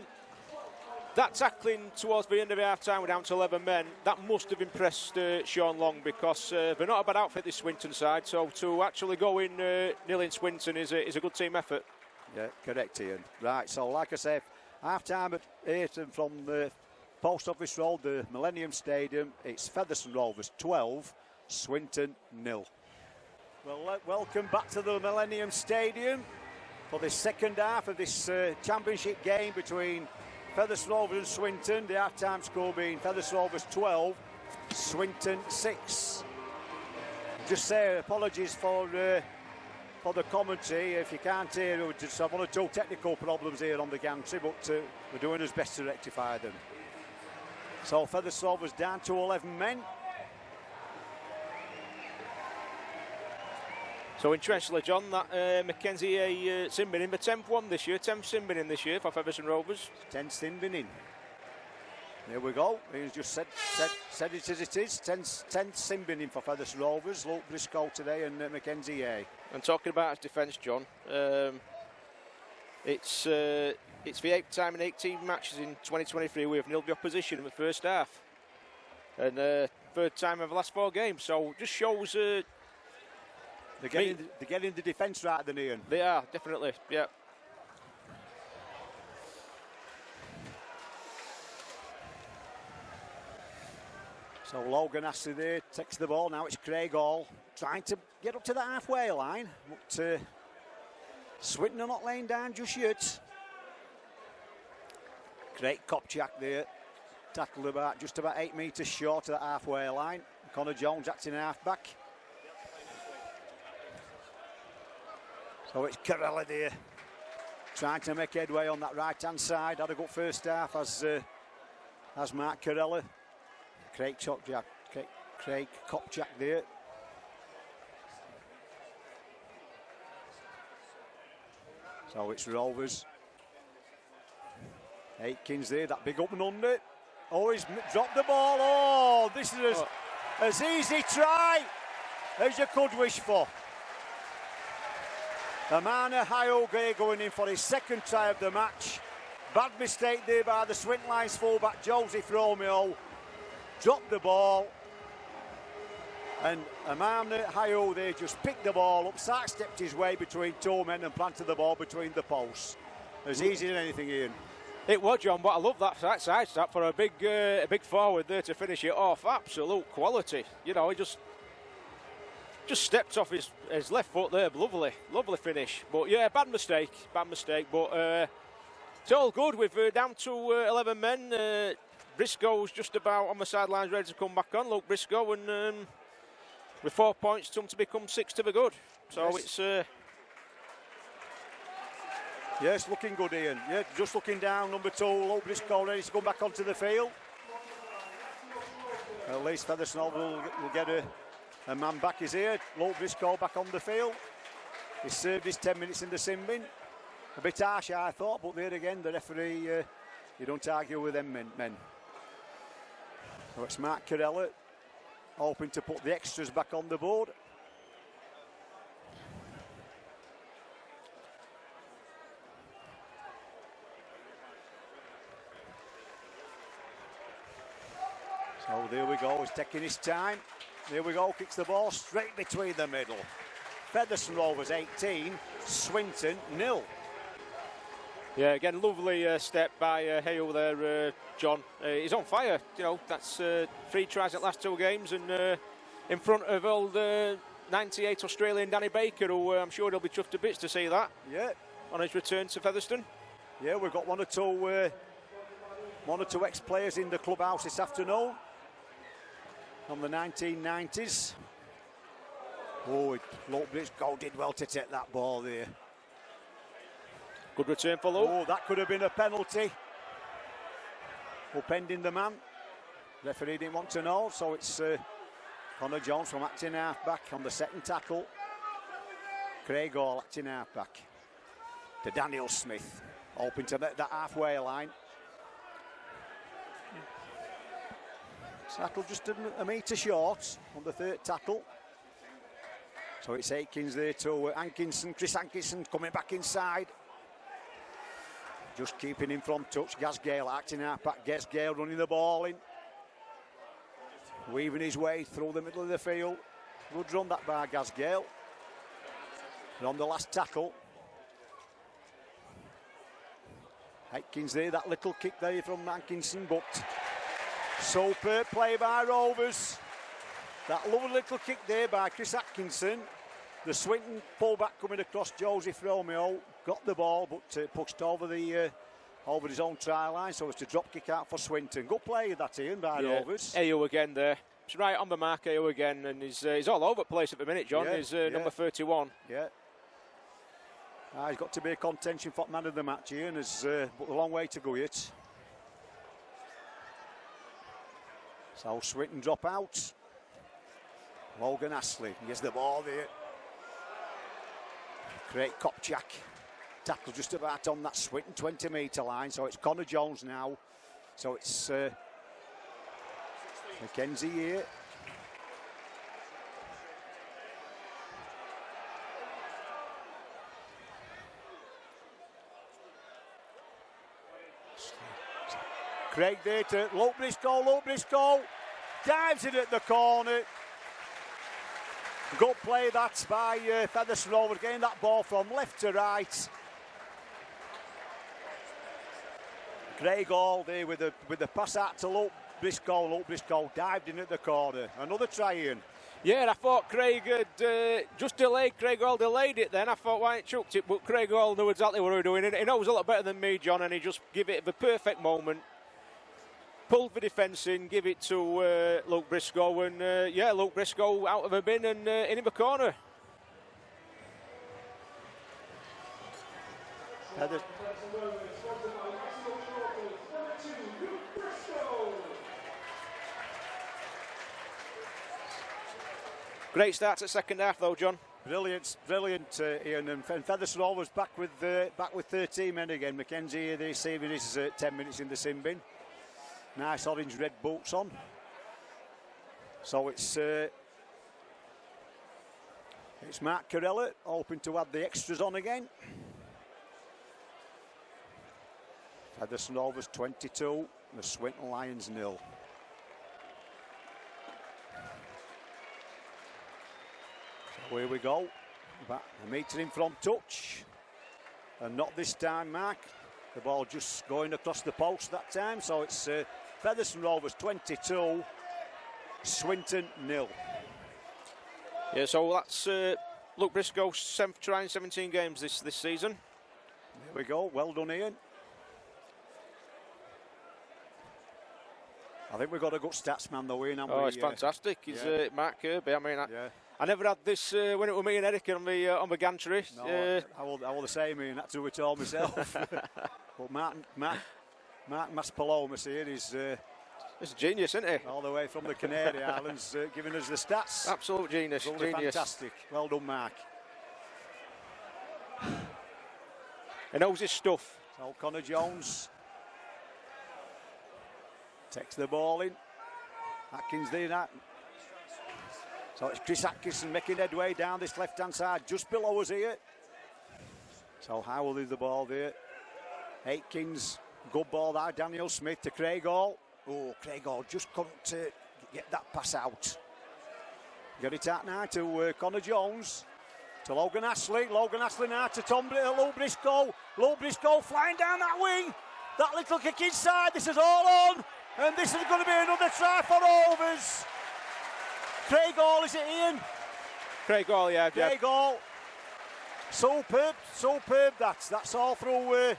that tackling towards the end of the half-time, we're down to 11 men. That must have impressed Sean Long, because they're not a bad outfit, this Swinton side. So to actually go in nil in Swinton is a good team effort. Yeah, correct, Ian. Right, so like I said, half-time at 8 and from the Post Office Road, the Millennium Stadium, it's Featherstone Rovers 12, Swinton 0. Well, welcome back to the Millennium Stadium for the second half of this championship game between Featherstone Rovers and Swinton. The half-time score being Featherstone Rovers 12, Swinton 6. Just say apologies for the commentary. If you can't hear, we just have 1 or 2 technical problems here on the gantry, but we're doing our best to rectify them. So Featherstone Rovers down to 11 men. So interestingly, John, that Mackenzie Sinbin in the 10th one this year, 10th Sinbin in this year for Featherstone Rovers. 10th Sinbin in. There we go. He's just said it as it is. 10th Sinbin in for Featherstone Rovers. Luke Briscoe today and Mackenzie A. And talking about his defence, John, it's the 8th time in 18 matches in 2023 we have nilled the opposition in the first half, and 3rd time in the last 4 games. So just shows. They're getting the defence right, then, Ian. They are, definitely, yeah. So Logan Astley there takes the ball. Now it's Craig Hall trying to get up to the halfway line. But Swinton are not laying down just yet. Great Kopchak there. Tackled just about 8 metres short of the halfway line. Connor Jones acting half-back. So it's Corella there, trying to make headway on that right-hand side. Had a good first half as Mark Corella. Craig Kopchak there. So it's Rovers. Aikins there, that big up and under. Oh, he's dropped the ball. Oh, this is as easy try as you could wish for. Amana Hyoge going in for his second try of the match. Bad mistake there by the Swinton Lions fullback Joseph Romeo. Dropped the ball. And Amana Hyoge there just picked the ball up, sidestepped his way between two men and planted the ball between the posts. As easy as anything, Ian. It was, John, but I love that side step for a big forward there to finish it off. Absolute quality. You know, he just stepped off his left foot there. Lovely finish. But yeah, bad mistake. But it's all good. We're down to 11 men. Briscoe's just about on the sidelines, ready to come back on. Luke Briscoe, and with 4 points, to become 6 to the good. So yes. It's. Yes, looking good, Ian. Yeah, just looking down, number 2, Luke Briscoe, ready to come back onto the field. At least Featherstone will get a man back. Is here. Luke Briscoe back on the field. He served his 10 minutes in the sin bin. A bit harsh, I thought, but there again, the referee, you don't argue with them men. So it's Mark Corella hoping to put the extras back on the board. So there we go, he's taking his time. There we go, kicks the ball straight between the middle. Featherstone Rovers 18, Swinton 0. Yeah, again, lovely step by Hale there, John. He's on fire, you know, that's 3 tries at last 2 games, and in front of old 98 Australian Danny Baker, who I'm sure he'll be chuffed to bits to see that. Yeah. On his return to Featherstone. Yeah, we've got one or two ex-players in the clubhouse this afternoon. From the 1990s. Oh, Luke Briscoe did well to take that ball there. Good return for Luke. Oh, that could have been a penalty. Upending the man. Referee didn't want to know, so it's Connor Jones from acting half-back on the second tackle. Craig Hall acting half-back. To Daniel Smith, hoping to make that halfway line. Tackle just a metre short on the third tackle. So it's Aikins there to Chris Hankinson coming back inside. Just keeping him from touch. Gaz Gale acting half-back. Gaz Gale running the ball in. Weaving his way through the middle of the field. Good run that by Gaz Gale. And on the last tackle. Aikins there, that little kick there from Hankinson, but superb play by Rovers. That lovely little kick there by Chris Atkinson. The Swinton fullback coming across, Joseph Romeo, got the ball but pushed over his own try line, so it's a drop kick out for Swinton. Good play that, Ian, by Rovers. Ayo again there. It's right on the mark, Ayo again, and he's all over the place at the minute, John. He's number 31. Yeah. He's got to be a contention for man of the match, Ian, but a long way to go yet. So Swinton drop out. Logan Astley gets the ball there. Great Kopchak. Tackle just about on that Swinton 20-metre line. So it's Connor Jones now. So it's Mackenzie here. Craig there to Luke Briscoe dives in at the corner. Good play that's by Featherstone Rovers, getting that ball from left to right. Craig Hall there with the pass out to Luke Briscoe. Luke Briscoe dived in at the corner. Another try in. Yeah, I thought Craig had just delayed. Craig Hall delayed it then. I thought, why it chucked it? But Craig Hall knew exactly what he was doing. He knows a lot better than me, John, and he just gave it the perfect moment. Pulled the defence in, give it to Luke Briscoe, and yeah, Luke Briscoe out of a bin and in the corner. Great start to second half, though, John. Brilliant, Ian. And Featherstone Rovers back with 13 men again. Mackenzie this saving his 10 minutes in the sin bin. Nice orange-red boots on. So it's Mark Carella hoping to add the extras on again. Featherstone Rovers 22, the Swinton Lions 0. So here we go. Back, a meter in from touch. And not this time, Mark. The ball just going across the post that time. So it's Featherstone Rovers 22, Swinton 0. Yeah, so that's Luke Briscoe's 7th try in 17 games this season. There we go. Well done, Ian. I think we've got a good stats man though, Ian. Oh, it's fantastic. He's Mark Kirby. I mean, I never had this when it was me and Eric on the gantry. No, I will the same, Ian. That's do it all myself. But Mark Maspalomas here is it's a genius, isn't he? All the way from the Canary Islands, giving us the stats. Absolute genius. Really fantastic. Well done, Mark. He knows his stuff. So Connor Jones takes the ball in. Atkins doing that. So it's Chris Atkinson making headway down this left-hand side, just below us here. So Howell with the ball there. Aitkins, good ball there. Daniel Smith to Craig Hall. Oh, Craig Hall just couldn't get that pass out. Get it out now to Connor Jones. To Logan Ashley. Logan Ashley now to Luke Briscoe. Luke Briscoe flying down that wing. That little kick inside. This is all on. And this is going to be another try for Rovers. Craig Hall, is it, Ian? Craig Hall, yeah. Craig Hall. Superb. That's all through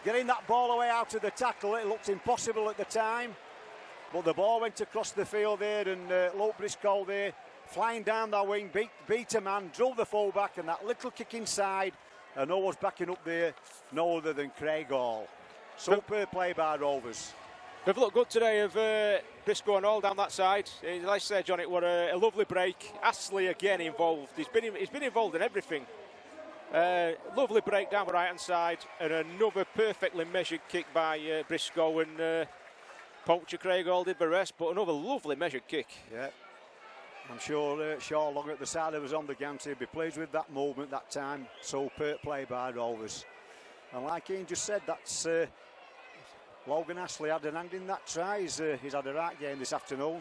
getting that ball away out of the tackle. It looked impossible at the time. But the ball went across the field there, and Luke Briscoe there, flying down that wing, beat a man, drove the full-back, and that little kick inside. And no one's backing up there, no other than Craig Hall. Superb play by Rovers. They've looked good today of Briscoe and all down that side. Like I said, John, it was a lovely break. Astley again involved. He's been involved in everything. Lovely break down the right-hand side, and another perfectly measured kick by Briscoe, and poacher Craig Hall did the rest, but another lovely measured kick. Yeah, I'm sure Shaw Long at the side of us on the gantry will be pleased with that movement that time. Superb play by Rovers. And like Ian just said, that's Logan Ashley had an hand in that try. He's had a right game this afternoon.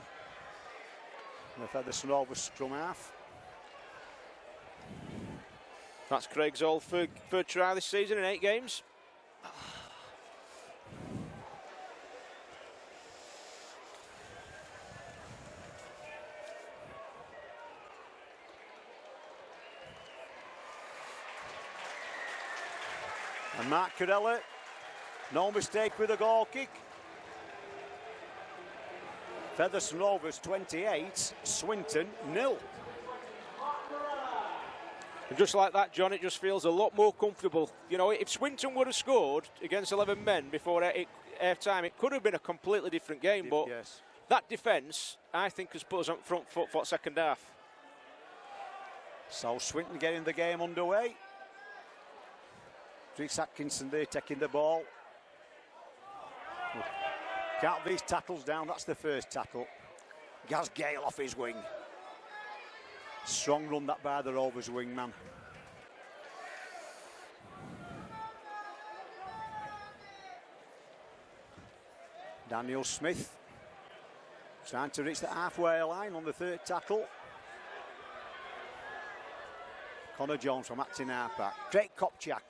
The Featherstone Rovers scrum half. That's Craig's Hall third try this season in 8 games. And Mark Carella, no mistake with a goal kick. Featherstone Rovers 28, Swinton 0. And just like that, John, it just feels a lot more comfortable. You know, if Swinton would have scored against 11 men before half time, it could have been a completely different game. But that defence, I think, has put us on front foot for the second half. So Swinton getting the game underway. Chris Atkinson there taking the ball. Count these tackles down, that's the first tackle. Gaz Gale off his wing. Strong run that by the Rovers wingman. Daniel Smith trying to reach the halfway line on the third tackle. Connor Jones from acting halfback. Craig Kopchak.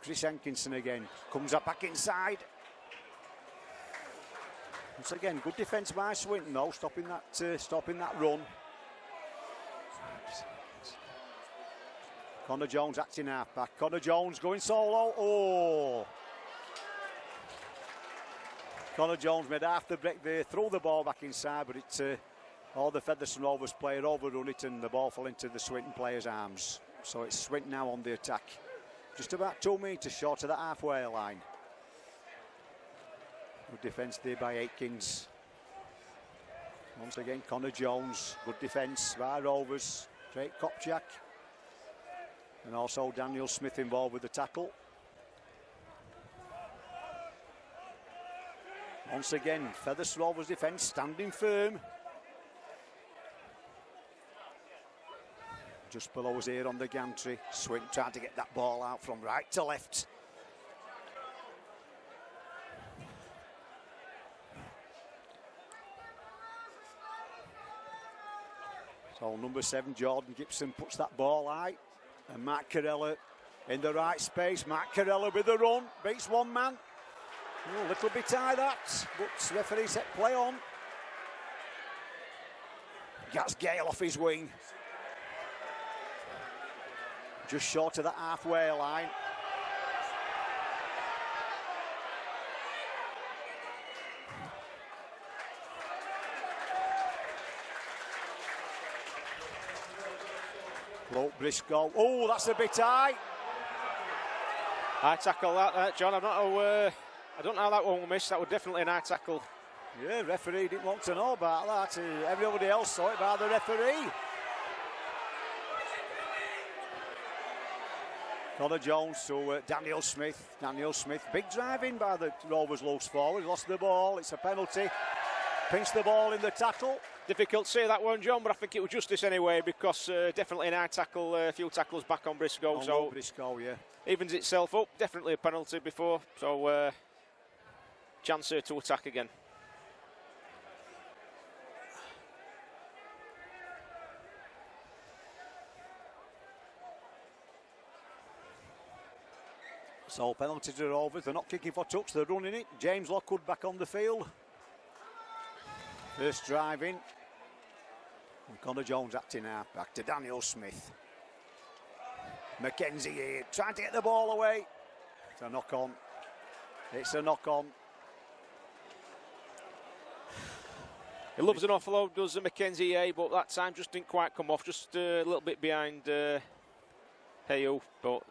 Chris Hankinson again. Comes up back inside. Once again, good defence by Swinton though, stopping that run. Connor Jones acting half-back. Connor Jones going solo. Oh! Connor Jones made half the break there, threw the ball back inside, but all the Featherstone Rovers player overrun it and the ball fell into the Swinton player's arms. So it's Swinton now on the attack. Just about 2 metres short of the halfway line. Good defence there by Aikins. Once again, Connor Jones. Good defence by Rovers. Drake Kopchak. And also Daniel Smith involved with the tackle. Once again, Featherstone Rovers defence standing firm. Just below us here on the gantry. Swinton trying to get that ball out from right to left. So number 7, Jordan Gibson, puts that ball out. And Matt Carella in the right space. Matt Carella with the run, beats one man. Oh, a little bit high that, but referee set play on. Gets Gale off his wing. Just short of the halfway line. Luke Briscoe. Oh, that's a bit high. I tackle that, John. I don't know how that one will miss. That was definitely an high tackle. Yeah, referee didn't want to know about that. Everybody else saw it by the referee. Connor Jones to Daniel Smith. Daniel Smith, big drive in by the Rovers loose forward. Lost the ball. It's a penalty. Pinched the ball in the tackle. Difficult to say that one, John, but I think it was justice anyway because definitely an high tackle, a few tackles back on Briscoe. On Briscoe, yeah. Evens itself up. Definitely a penalty before. So chance here to attack again. So penalties are over. They're not kicking for touch. They're running it. James Lockwood back on the field. First drive in. And Connor Jones acting half back to Daniel Smith. Mackenzie here trying to get the ball away. It's a knock on. It's a knock on. He loves an offload, does the Mackenzie A, but that time just didn't quite come off. Just a little bit behind Heyo, but.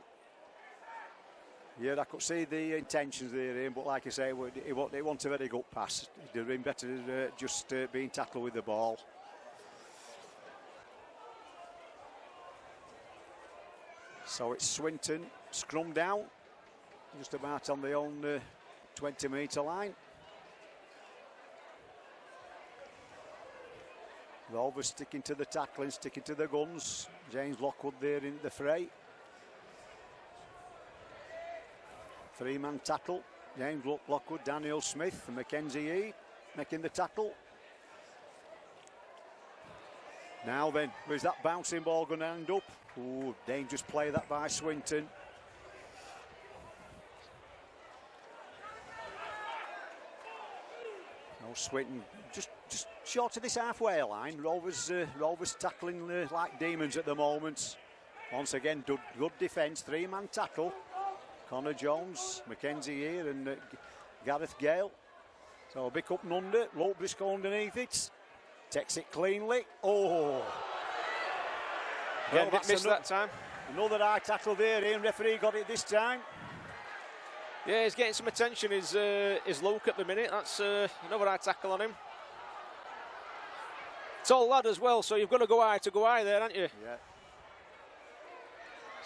Yeah, I could see the intentions there, Ian, but like I say, it wasn't a very good pass. It would have been better just being tackled with the ball. So it's Swinton, scrum down, just about on the own 20-metre line. Rovers sticking to the tackling, sticking to the guns. James Lockwood there in the fray. 3-man tackle. James Lockwood, Daniel Smith and Mackenzie E making the tackle. Now then, where's that bouncing ball going to end up? Ooh, dangerous play that by Swinton. No, Swinton just short of this halfway line. Rovers tackling like demons at the moment. Once again, good defence, 3-man tackle. Connor Jones, Mackenzie here and Gareth Gale. So a big up and under, Luke Briscoe underneath it. Takes it cleanly. Oh! Well, missed that time. Another high tackle there, Ian. Referee got it this time. Yeah, he's getting some attention, is Luke at the minute. That's another high tackle on him. Tall lad as well, so you've got to go high there, haven't you? Yeah.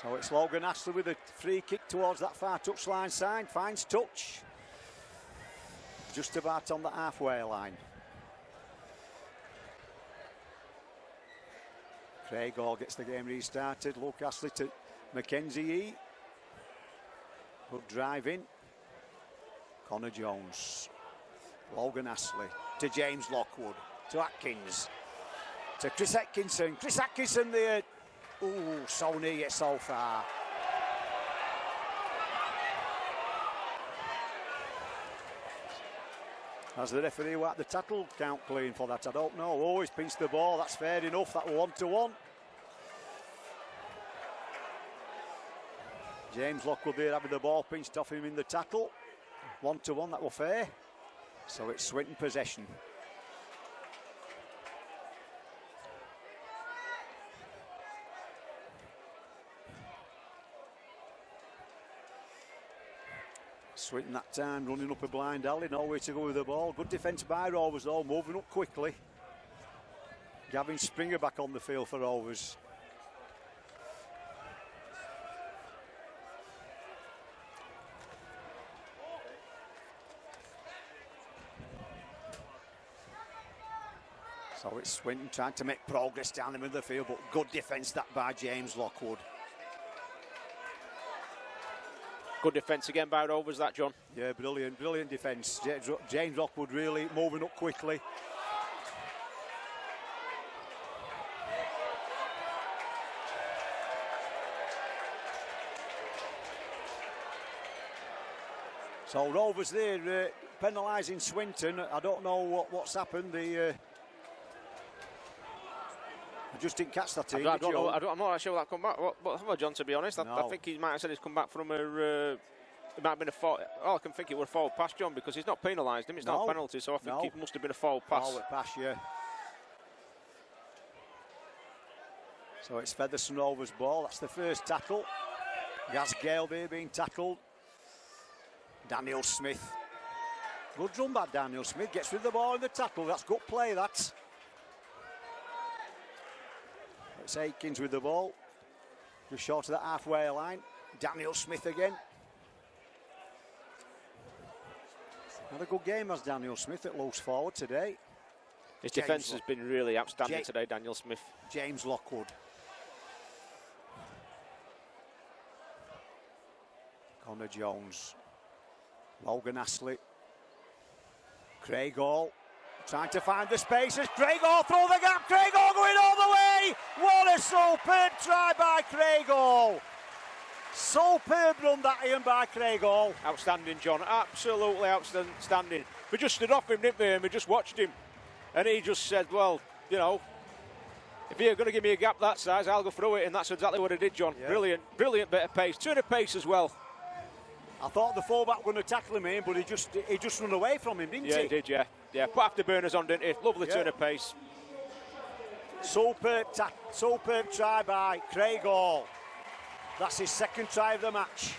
So it's Logan Astley with a free kick towards that far touchline side. Finds touch. Just about on the halfway line. Craig Hall gets the game restarted. Luke Astley to Mackenzie E. Good drive in. Connor Jones. Logan Astley to James Lockwood. To Atkins. To Chris Atkinson. Chris Atkinson there. Ooh, so near yet so far. Has the referee whacked the tackle count clean for that? I don't know. Oh, he's pinched the ball. That's fair enough. That was 1-1. James Lockwood there having the ball pinched off him in the tackle. 1-1, that was fair. So it's Swinton possession. Swinton that time running up a blind alley, nowhere to go with the ball. Good defence by Rovers though, moving up quickly. Gavin Springer back on the field for Rovers. So it's Swinton trying to make progress down the middle of the field, but good defence that by James Lockwood. Good defence again by Rovers, that, John. Yeah, brilliant defence. James Lockwood really moving up quickly. So Rovers there penalising Swinton. I don't know what's happened. I just didn't catch that. I'm not sure that come back. What happened, John? To be honest, I think he might have said he's come back from a. It might have been a foul. Oh, I can think it was a forward pass, John, because he's not penalised him. It's not a penalty, so I think it must have been a forward pass. Forward pass, yeah. So it's Featherstone Rovers' ball. That's the first tackle. Gaz Gale there being tackled. Daniel Smith. Good run back, Daniel Smith. Gets with the ball in the tackle. That's good play, that. It's Aikins with the ball. Just short of that halfway line. Daniel Smith again. Had a good game as Daniel Smith at loose forward today. His defence has been really outstanding today, Daniel Smith. James Lockwood. Connor Jones. Logan Astley. Craig Hall. Trying to find the spaces. Craig Hall through the gap. Craig Hall going all the way. What a superb try by Craig Hall. Superb run that in by Craig Hall. Outstanding, John. Absolutely outstanding. We just stood off him, didn't we? And we just watched him. And he just said, well, you know, if you're going to give me a gap that size, I'll go through it. And that's exactly what he did, John. Yeah. Brilliant bit of pace. Turn of pace as well. I thought the fullback was going to tackle him in, but he just ran away from him, didn't he? Yeah, he did, yeah. Yeah, put afterburners on, didn't he? Lovely turn of pace. Superb try by Craig Hall. That's his second try of the match.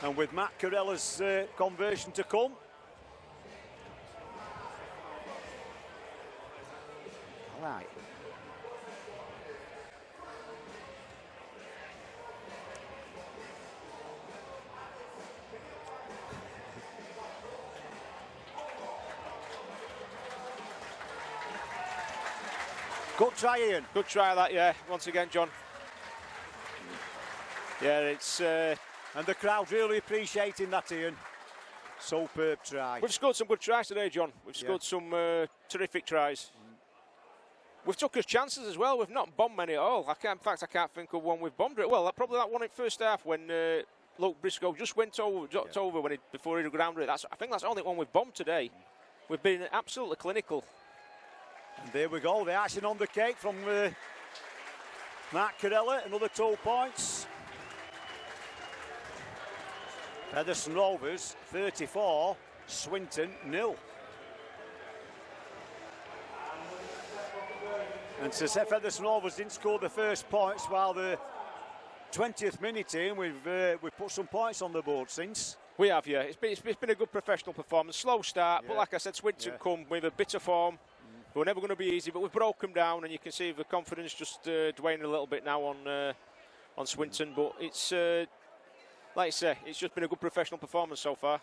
And with Matt Carella's conversion to come. All right. Good try, Ian. Good try that, yeah. Once again, John. Yeah, it's... and the crowd really appreciating that, Ian. Superb try. We've scored some good tries today, John. We've scored some terrific tries. We've took us chances as well. We've not bombed many at all. In fact, I can't think of one we've bombed. Well, probably that one in first half when Luke Briscoe just went over, before he grounded it. I think that's the only one we've bombed today. We've been absolutely clinical. And there we go, the icing on the cake from Mark Carella, another 2 points. Featherstone Rovers 34, Swinton 0. And to say Featherstone Rovers didn't score the first points while the 20th minute in, we've put some points on the board since. We have, yeah. It's been a good professional performance. Slow start, but like I said, Swinton come with a bit of form. We're never going to be easy, but we've broke them down, and you can see the confidence just dwaning a little bit now on Swinton. But it's, like I say, it's just been a good professional performance so far.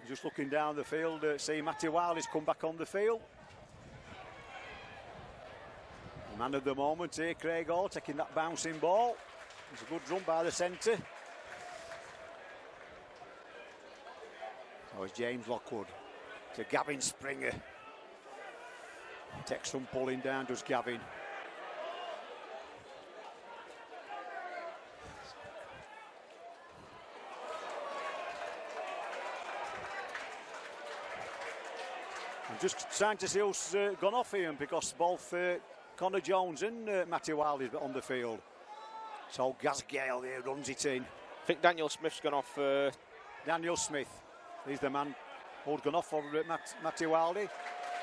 Just looking down the field, see Matty Wiley's come back on the field. The man of the moment here, Craig Hall, taking that bouncing ball. It's a good run by the centre. So it's James Lockwood to Gavin Springer. Takes some pulling down, does Gavin. just trying to see who's gone off here, because both Connor Jones and Matty Wilde is on the field. So Gaz Gale there runs it in. I think Daniel Smith's gone off. Daniel Smith, he's the man who's gone off for Matty Wilde.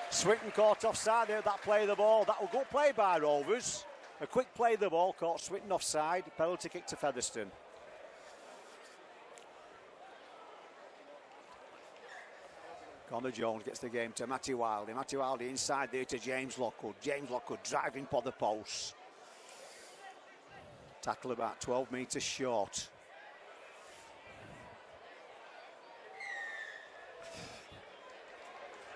Swinton caught offside there, that play of the ball. That will go play by Rovers. A quick play of the ball, caught Swinton offside. Penalty kick to Featherstone. Connor Jones gets the game to Matty Wilde. Matty Wilde inside there to James Lockwood. James Lockwood driving for the post. Tackle about 12 metres short.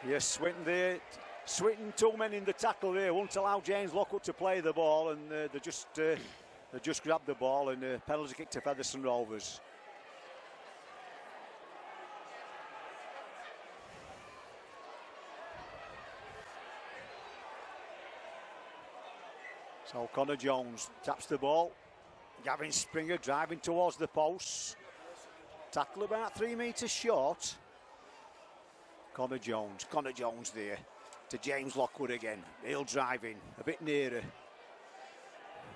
Yes, Swinton there. Swinton, 2 men in the tackle there. Won't allow James Lockwood to play the ball, and they just grabbed the ball, and penalty kick to Featherstone Rovers. So Connor Jones taps the ball. Gavin Springer driving towards the post. Tackle about 3 metres short. Connor Jones there to James Lockwood again. He'll drive in a bit nearer.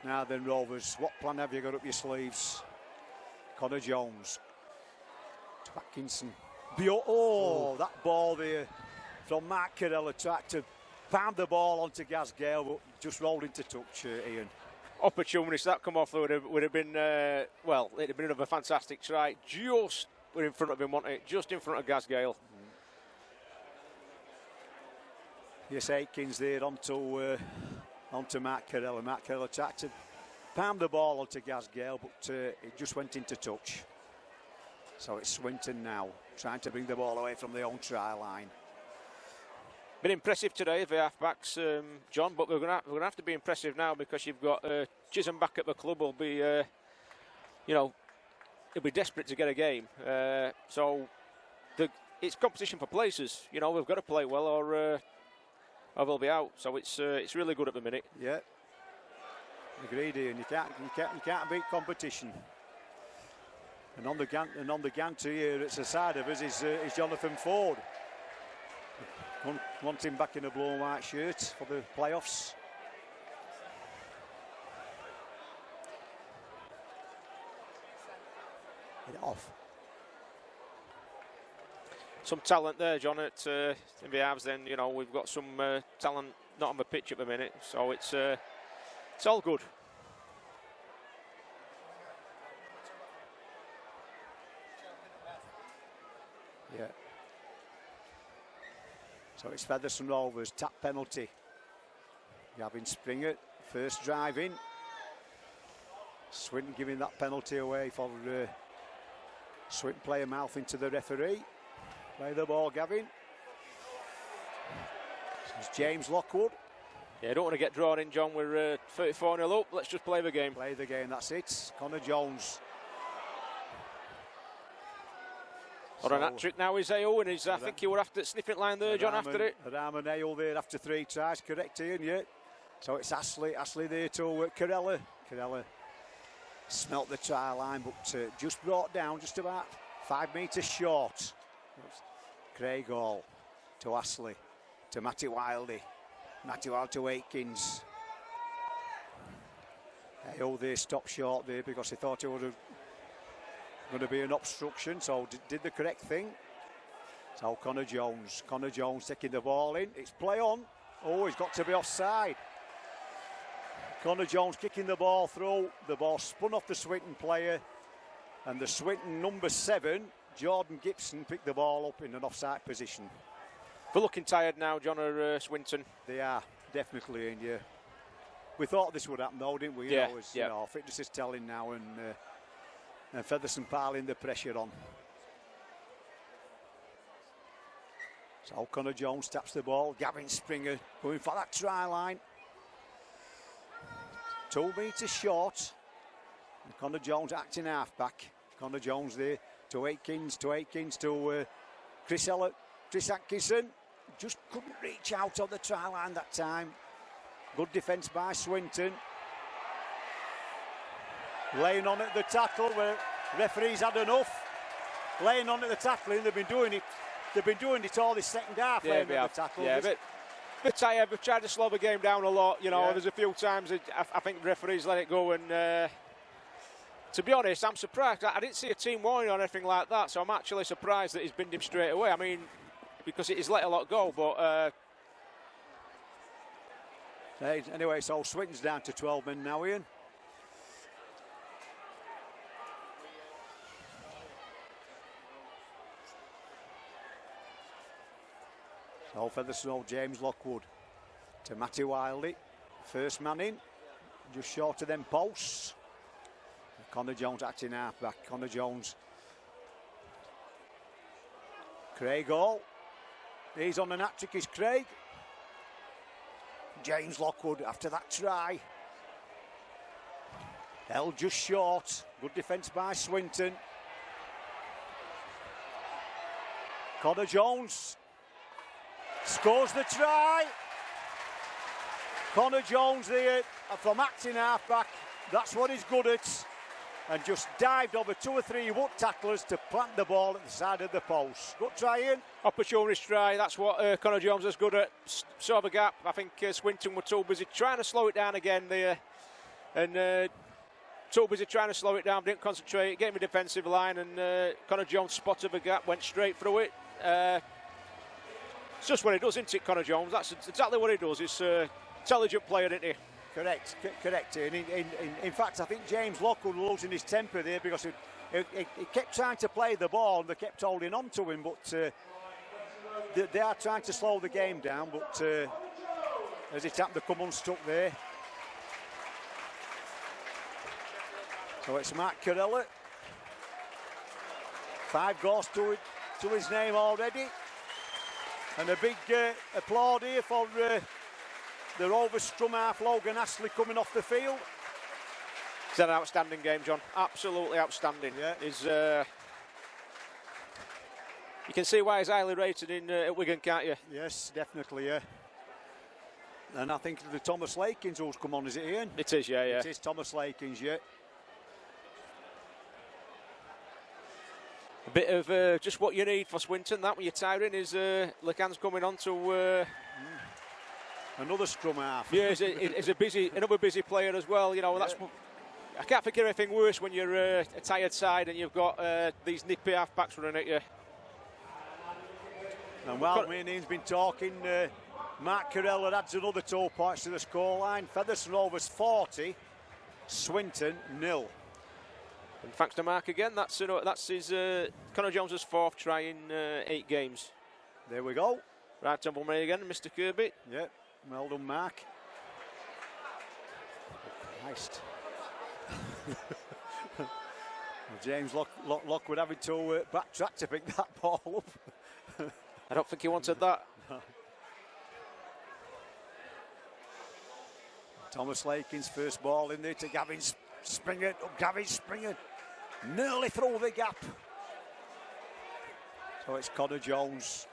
Now then, Rovers, what plan have you got up your sleeves? Connor Jones to Atkinson. That ball there from Mark Carella tried to pound the ball onto Gaz Gale, but just rolled into touch, Ian. Opportunity that come off would have been it'd have been another fantastic try. Just in front of him, wasn't it? Just in front of Gaz Gale. Yes, Aikins there onto Mark Carella. Mark Carella tried to palm the ball onto Gaz Gale, but it just went into touch. So it's Swinton now, trying to bring the ball away from the own try line. Been impressive today, the half-backs, John, but we're going to have to be impressive now, because you've got Chisholm back at the club. Will be, he'll be desperate to get a game. So it's competition for places. We've got to play well, or they'll be out. So it's really good at the minute. Yeah, agreed, Ian. You can't beat competition. And on the gantry here, it's the side of us is Jonathan Ford. Want him back in a blue and white shirt for the playoffs. Get it off. Some talent there, John, at in the halves. Then we've got some talent not on the pitch at the minute, so it's all good. Yeah. So it's Featherstone Rovers, tap penalty. Gavin Springer, first drive in. Swinton giving that penalty away for Swinton player mouth into the referee. Play the ball, Gavin. It's James Lockwood. Yeah, don't want to get drawn in, John. We're 34-0 up. Let's just play the game. Play the game, that's it. Connor Jones. On an hat-trick now is AO, and I think you were after sniffing line there, John, after it. Rahman Ale there after 3 tries, correct, Ian, yeah. So it's Ashley there to Carella. Carella smelt the try line, but just brought down just about 5 metres short. Craig Hall to Ashley, to Matty Wilde. Matty Wilde to Aikins. AO there stopped short there because he thought it would have going to be an obstruction, so did the correct thing. So Connor Jones taking the ball in. It's play on. Oh, he's got to be offside. Connor Jones kicking the ball through. The ball spun off the Swinton player, and the Swinton number 7, Jordan Gibson, picked the ball up in an offside position. They're looking tired now, John, or Swinton. They are, definitely, and yeah. We thought this would happen though, didn't we? Yeah, fitness is telling now, and Featherstone piling the pressure on. So Connor Jones taps the ball. Gavin Springer going for that try line. 2 metres short. And Connor Jones acting half-back. Connor Jones there to Aikins to Chris Atkinson. Just couldn't reach out on the try line that time. Good defence by Swinton. Laying on at the tackle, where referees had enough. Laying on at the tackling, they've been doing it they've been doing it all this second half. Yeah, the tackle. Yeah, bit tired. We've tried to slow the game down a lot. You know, there's a few times I think the referees let it go, and to be honest, I'm surprised. I didn't see a team warning or anything like that, so I'm actually surprised that he's binned him straight away. I mean, because he's let a lot go, but. Anyway, so Swinton's down to 12 men now, Ian. So Featherstone, James Lockwood to Matty Wiley. First man in, just short of them posts. Connor Jones acting half back. Connor Jones. Craig Hall. He's on an hat-trick, is Craig. James Lockwood after that try. Held just short. Good defence by Swinton. Connor Jones scores the try. Connor Jones there from acting half-back. That's what he's good at. And just dived over 2 or 3 wood tacklers to plant the ball at the side of the post. Good try in. Opportunist try, that's what Connor Jones is good at. Saw the gap. I think Swinton were too busy trying to slow it down again there. And too busy trying to slow it down, didn't concentrate, getting the defensive line, and Connor Jones spotted the gap, went straight through it. It's just what he does, isn't it, Connor Jones? That's exactly what he does. He's an intelligent player, isn't he? Correct. In fact, I think James Lockwood was losing his temper there because he kept trying to play the ball and they kept holding on to him, but they are trying to slow the game down, but as it happened, they come unstuck there. So it's Mark Carella. 5 goals to his name already. And a big applaud here for the Rovers scrum half, Logan Astley, coming off the field. It's an outstanding game, John. Absolutely outstanding. Yeah. You can see why he's highly rated at Wigan, can't you? Yes, definitely, yeah. And I think the Thomas Lakins who's come on, is it, Ian? It is, yeah. It is Thomas Lakins, yeah. A bit of just what you need for Swinton, that when you're tiring, is Lacan's coming on to... Another scrum half. Yeah, he's another busy player as well. You know, that's. I can't think of anything worse when you're a tired side and you've got these nippy half-backs running at you. And while Ian's been talking, Mark Carella adds another 2 points to the scoreline. Featherstone Rovers 40, Swinton 0. And thanks to Mark again. That's his Connor Jones's 4th try in 8 games. There we go. Right, tumbleman again, Mr. Kirby. Yeah. Well done, Mark. Christ. James Lockwood having to backtrack to pick that ball up. I don't think he wanted that. Thomas Lakins' first ball in there to Gavin Springer. Gavin Springer nearly through the gap. So it's Connor Jones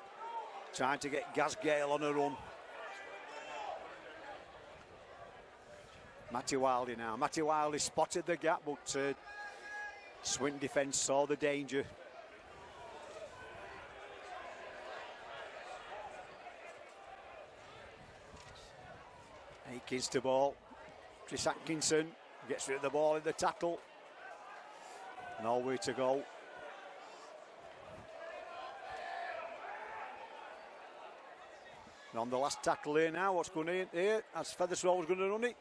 trying to get Gaz Gale on a run. Matty Wiley now. Matty Wiley spotted the gap, but Swinton defence saw the danger. Akins to ball. Chris Atkinson gets rid of the ball in the tackle. Nowhere to go. And on the last tackle here now, what's going in here? As Featherstone going to run it.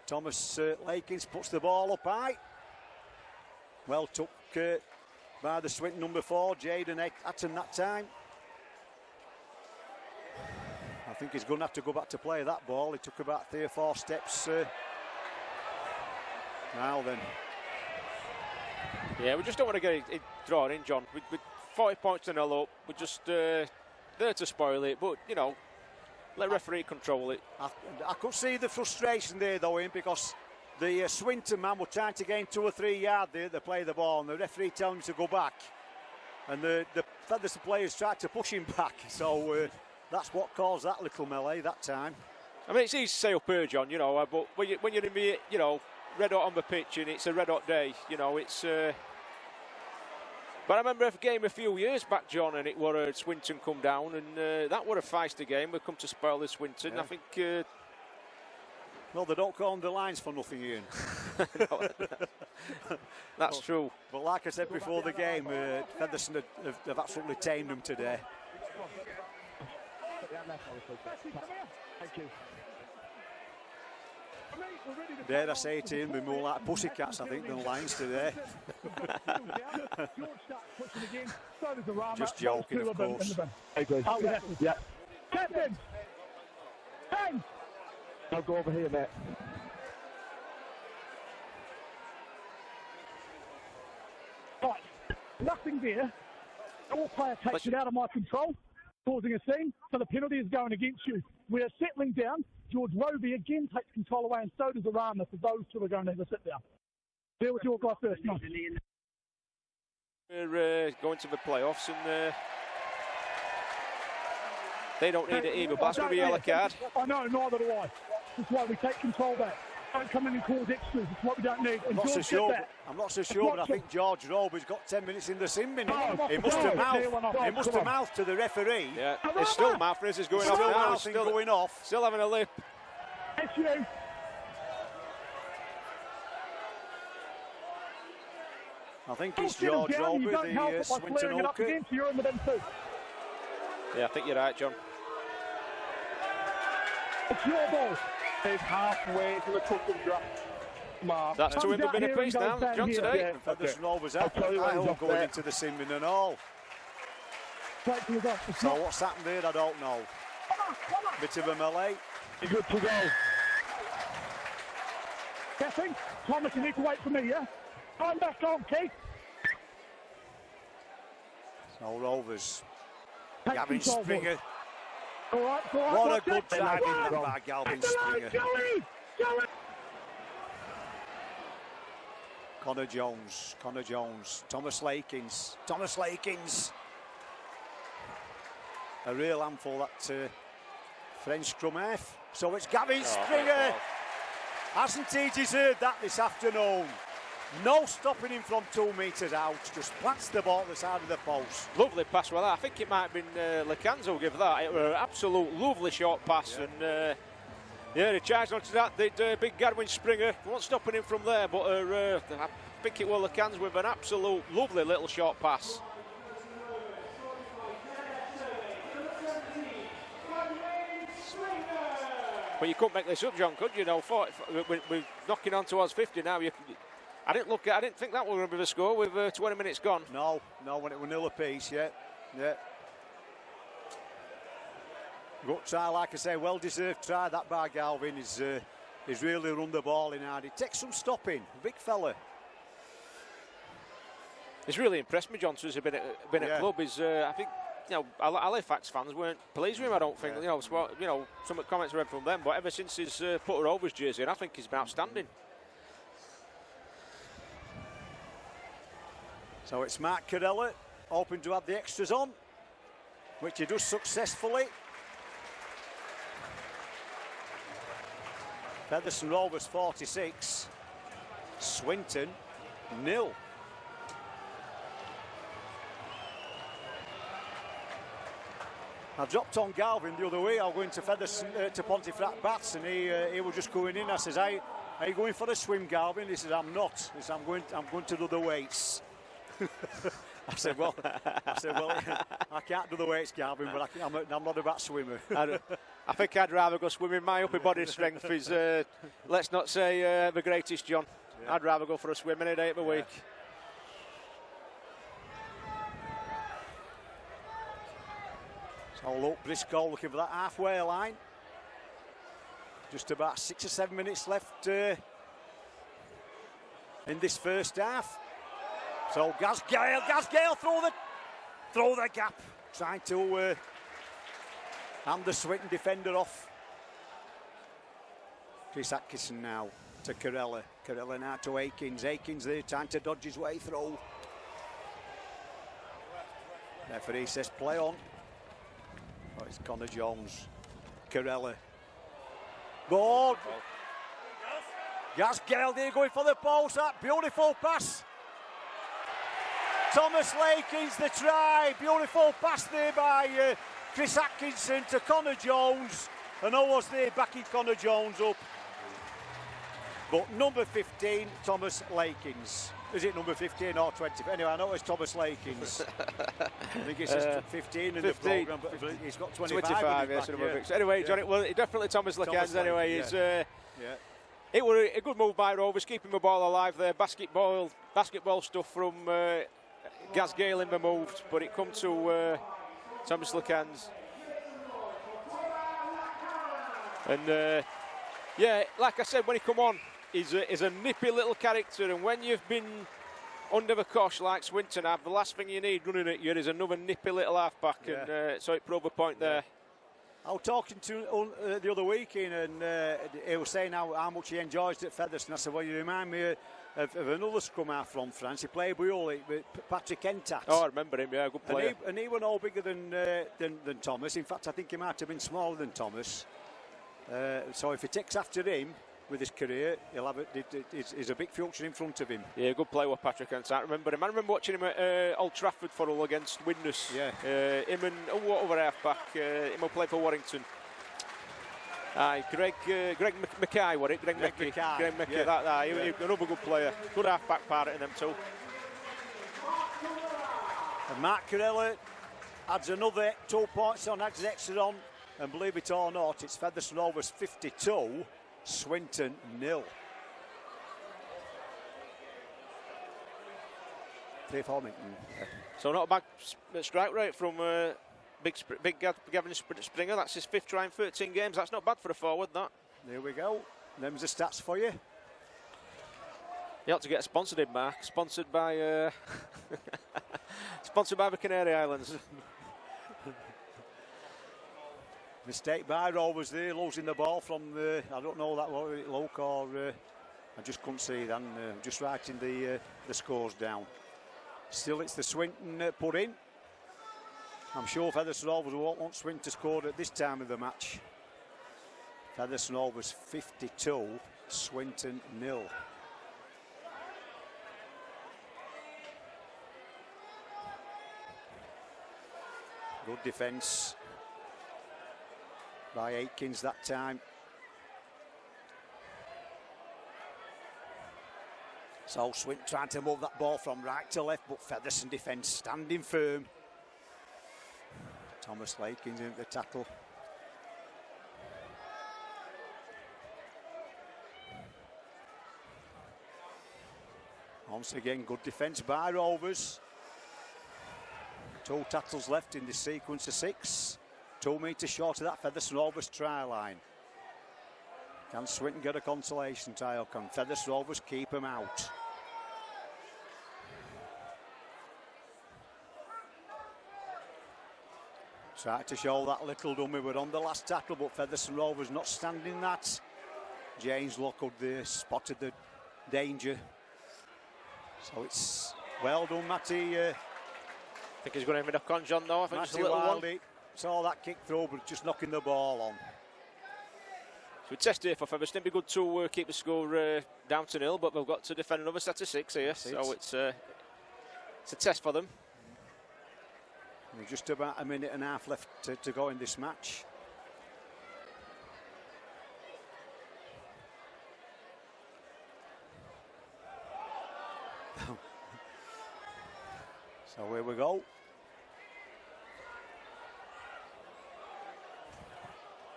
Thomas Lakins puts the ball up high. Well took by the Swinton number 4, Jaden Atton that time. I think he's going to have to go back to play that ball. He took about 3 or 4 steps. Now then. Yeah, we just don't want to get it drawn in, John. With 40 points to 0 up, we're just there to spoil it. But, you know, let referee control it. I could see the frustration there, though, Ian, because the Swinton man were trying to gain 2 or 3 yards there to play the ball, and the referee telling him to go back. And the Featherstone players tried to push him back. So that's what caused that little melee that time. I mean, it's easy to say up here, John, you know, but when you're in the, you know, red hot on the pitch and it's a red hot day, you know, it's But I remember a game a few years back, John, and it were Swinton come down, and that were a feisty game. We come to spoil the Swinton. I think. Well, they don't call on the lines for nothing, Ian. That's true. But like I said before the game, Featherstone have absolutely tamed them today. Thank you. Dare I say it, Ian, we're more like pussycats, I think, than lions today. Just joking, of course. Yeah. Captain! Ten! I'll go over here, mate. Right, nothing there. All player takes it out of my control, causing a scene, so the penalty is going against you. We are settling down. George Roby again takes control away, and so does Arama, so those two are going to have a sit down. Deal with your guy first, no. We're going to the playoffs, and they don't need it either, but that's going to be a yellow card. I know, neither do I. That's why we take control back. Don't come in and cause extras. It's what we don't need. I'm not so sure, but I think George Roby's got 10 minutes in the sin bin. He must have mouthed to the referee. Yeah, it's still mouth is going off now. Still going off. Still having a lip. It's you. I think it's George Roby, the Swinton hooker. Yeah, I think you're right, John. It's your ball. It's halfway to the tuck and drop. That's 200 minute piece now, John, today. And Featherstone Rovers out. I hope going into the sin bin and all. So what's happened there, I don't know. Bit of a melee. Good to go. Guessing? Thomas, you need to wait for me, yeah? I'm back on, Keith. So Rovers. Gavin Springer. All right, what a good try in that by Gavin Springer. Connor Jones, Thomas Lakins. A real handful, that French scrum half. So it's Gavin Springer. Hasn't he deserved that this afternoon? No stopping him from 2 metres out, just plants the ball at the side of the post. Lovely pass with that. I think it might have been Lecanzo who gave that. It was an absolute lovely short pass, and he charged onto that. The big Gavin Springer, wasn't stopping him from there, but I think it was Lecanzo with an absolute lovely little short pass. But you couldn't make this up, John, could you? We're knocking on towards 50 now. I didn't think that was going to be the score with 20 minutes gone. No, when it was nil apiece, yeah. Good try, like I say, well-deserved try that by Galvin. He's really run the ball in hard. It takes some stopping, big fella. He's really impressed me, John, since he's been at club. I think, Halifax fans weren't pleased with him, I don't think. Some comments I read from them, but ever since he's put her Rovers jersey in, I think he's been outstanding. So it's Mark Cadella, hoping to have the extras on, which he does successfully. Featherstone Rovers 46, Swinton 0. I dropped on Galvin the other way. I was going to Featherstone to Pontefract Bats, and he was just going in. I says, "Are you going for a swim, Galvin?" He says, "I'm not." He says, "I'm going to do the weights." I said, well, I can't do the weights, Galvin, but I'm not a bat swimmer. I think I'd rather go swimming. My upper body strength is, let's not say the greatest, John. Yeah. I'd rather go for a swim any day of the week. So look, Briscoe looking for that halfway line. Just about 6 or 7 minutes left in this first half. So Gasgale through the gap, trying to hand the Swinton defender off. Chris Atkinson now to Carella. Carella now to Akins. Akins there trying to dodge his way through. Referee says play on. Oh, it's Connor Jones. Carella. Board. Gasgale there going for the post. That beautiful pass. Thomas Lakins, the try. Beautiful pass there by Chris Atkinson to Connor Jones. And almost there, backing Connor Jones up. But number 15, Thomas Lakins. Is it number 15 or 20? Anyway, I know it's Thomas Lakins. I think it says 15 in the programme, but he's got 25. Yes, anyway, Johnny, well, definitely Thomas Lakins anyway. It was a good move by Rovers, keeping the ball alive there. Basketball stuff from Gaz Galen removed, but it come to Thomas Lakins. And like I said, when he come on, he's a nippy little character, and when you've been under the cosh like Swinton have, the last thing you need running at you is another nippy little halfback, and so it proved a point there. I was talking to the other week, and he was saying how much he enjoys it at Featherstone. I said, well, you remind me of another scrum half from France. He played with Patrick Entat. Oh, I remember him, yeah, good player. And he was no bigger than Thomas. In fact, I think he might have been smaller than Thomas. So if he takes after him with his career, he'll have he's a big future in front of him. Yeah, good player with Patrick Entat. I remember him. I remember watching him at Old Trafford for all against Widnes. Yeah. Him and what other halfback? Him who played for Warrington. Greg Mackay, was it? Greg Mackay. Greg Mackay. Yeah. He was another good player. Good halfback part in them too. And Mark Corella adds another 2 points on, adds extra on. And believe it or not, it's Featherstone Rovers 52, Swinton 0. 3-4 minutes. So not a bad strike rate from big Gavin Springer. That's his 5th try in 13 games. That's not bad for a forward, that. There we go. Them's the stats for you. You ought to get sponsored in, Mark. Sponsored by the Canary Islands. Mistake by Rovers there, losing the ball from I don't know that was it Luke or I just couldn't see then. Just writing the scores down. Still, it's the Swinton put in. I'm sure Featherstone Rovers won't want Swinton to score at this time of the match. Featherstone Rovers 52, Swinton 0. Good defence by Aikins that time. So Swinton trying to move that ball from right to left, but Featherstone defence standing firm. Thomas Lakins in the tackle. Once again, good defence by Rovers. 2 tackles left in this sequence of 6. 2 metres short of that Featherstone Rovers try line. Can Swinton get a consolation tie, or can Featherstone Rovers keep them out? Tried to show that little dummy were on the last tackle, but Featherstone Rovers not standing that. James Lockwood there spotted the danger. So it's well done, Matty. I think he's going to have a knock on John though. I think it's a little one. Saw that kick through, but just knocking the ball on. So a test here for Featherstone. It'd be good to keep the score down to 0, but we've got to defend another set of 6 here. So it's a test for them. There's just about a minute and a half left to go in this match. So here we go.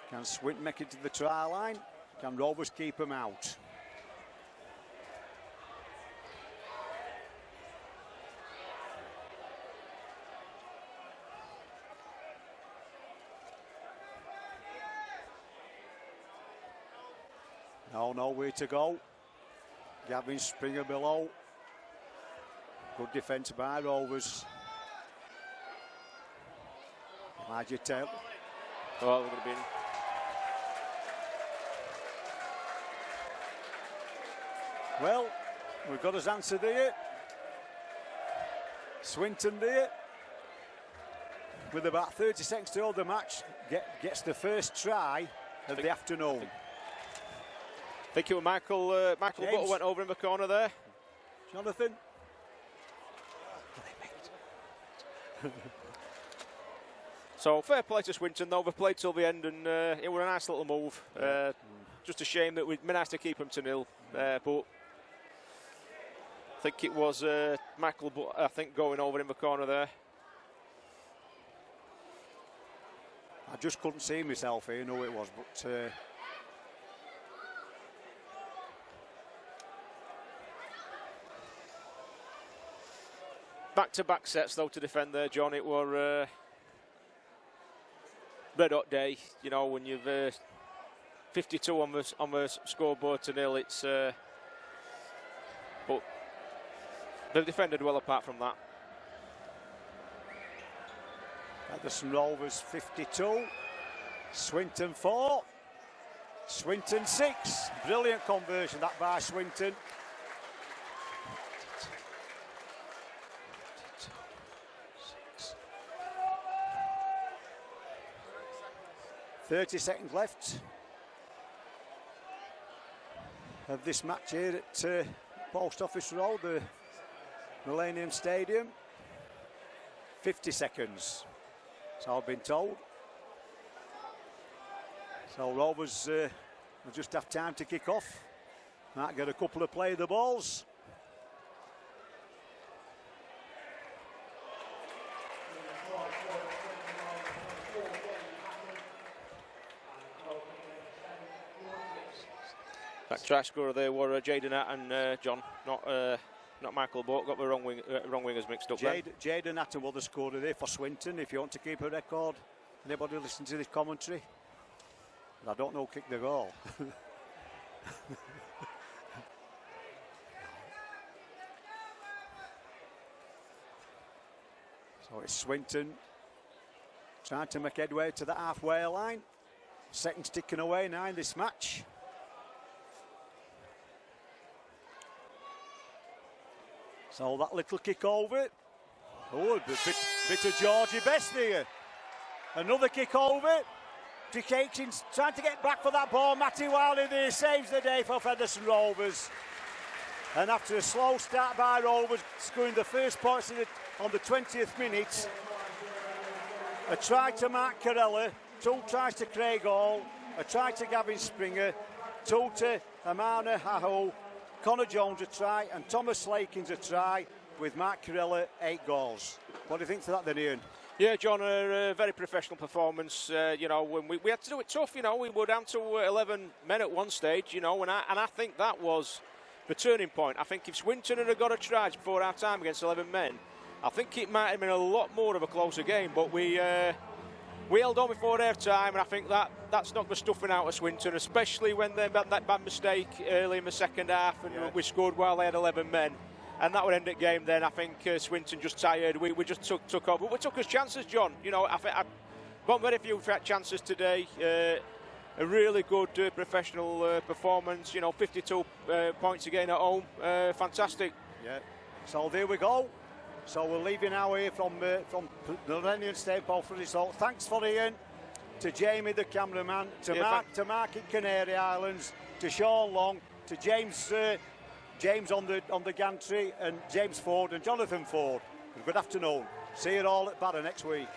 Can Swinton make it to the try line? Can Rovers keep them out? Nowhere to go. Gavin Springer below. Good defence by Rovers. Elijah Taylor. Oh, we're going to be in. Well, we've got his answer there. Swinton there. With about 30 seconds to hold the match, gets the first try of the afternoon. I think it was Michael Butler went over in the corner there. Jonathan. So fair play to Swinton though, they played till the end and it was a nice little move. Just a shame that we'd managed to keep them to 0, but I think it was Michael, I think, going over in the corner there. I just couldn't see myself here, who it was, but back-to-back sets though to defend there, John. It were red hot day, you know, when you've 52 on the scoreboard to 0. It's but they've defended well apart from that. Featherstone Rovers 52, Swinton 4, Swinton 6. Brilliant conversion that by Swinton. 30 seconds left of this match here at Post Office Road, the Millennium Stadium. 50 seconds, so I've been told. So Rovers will just have time to kick off. Might get a couple of play the balls. That try scorer there were Jaden and John, not Michael Boat. Got the wrong wingers mixed up. Jaden Atten was the scorer there for Swinton. If you want to keep a record, anybody listen to this commentary? I don't know who kicked the goal. So it's Swinton trying to make headway to the halfway line. Seconds ticking away now in this match. So that little kick over. Oh, a bit of Georgie Best there. Another kick over. Dick Aitken's trying to get back for that ball. Matty Wiley there saves the day for Featherstone Rovers. And after a slow start by Rovers, scoring the first points on the 20th minute. A try to Mark Carella, 2 tries to Craig Hall, a try to Gavin Springer, 2 to Amana Hahu, Connor Jones a try, and Thomas Lakins a try, with Mark Carella 8 goals. What do you think to that then, Ian? Yeah, John, a very professional performance. You know, when we had to do it tough. You know, we were down to 11 men at one stage. You know, and I think that was the turning point. I think if Swinton had got a try before our time against 11 men, I think it might have been a lot more of a closer game. But we held on before their time, and I think that's not the stuffing out of Swinton, especially when they had that bad mistake early in the second half, and we scored while they had 11 men. And that would end the game then. I think Swinton just tired. We just took over. But we took us chances, John. You know, I've got very few chances today. A really good professional performance. You know, 52 points again at home. Fantastic. Yeah. So there we go. So we're leaving now here from the Millennium Stadium for this all. Thanks for Ian, to Jamie the cameraman, to Mark in Canary Islands, to Sean Long, to James on the gantry, and James Ford and Jonathan Ford. Good afternoon. See you all at Barra next week.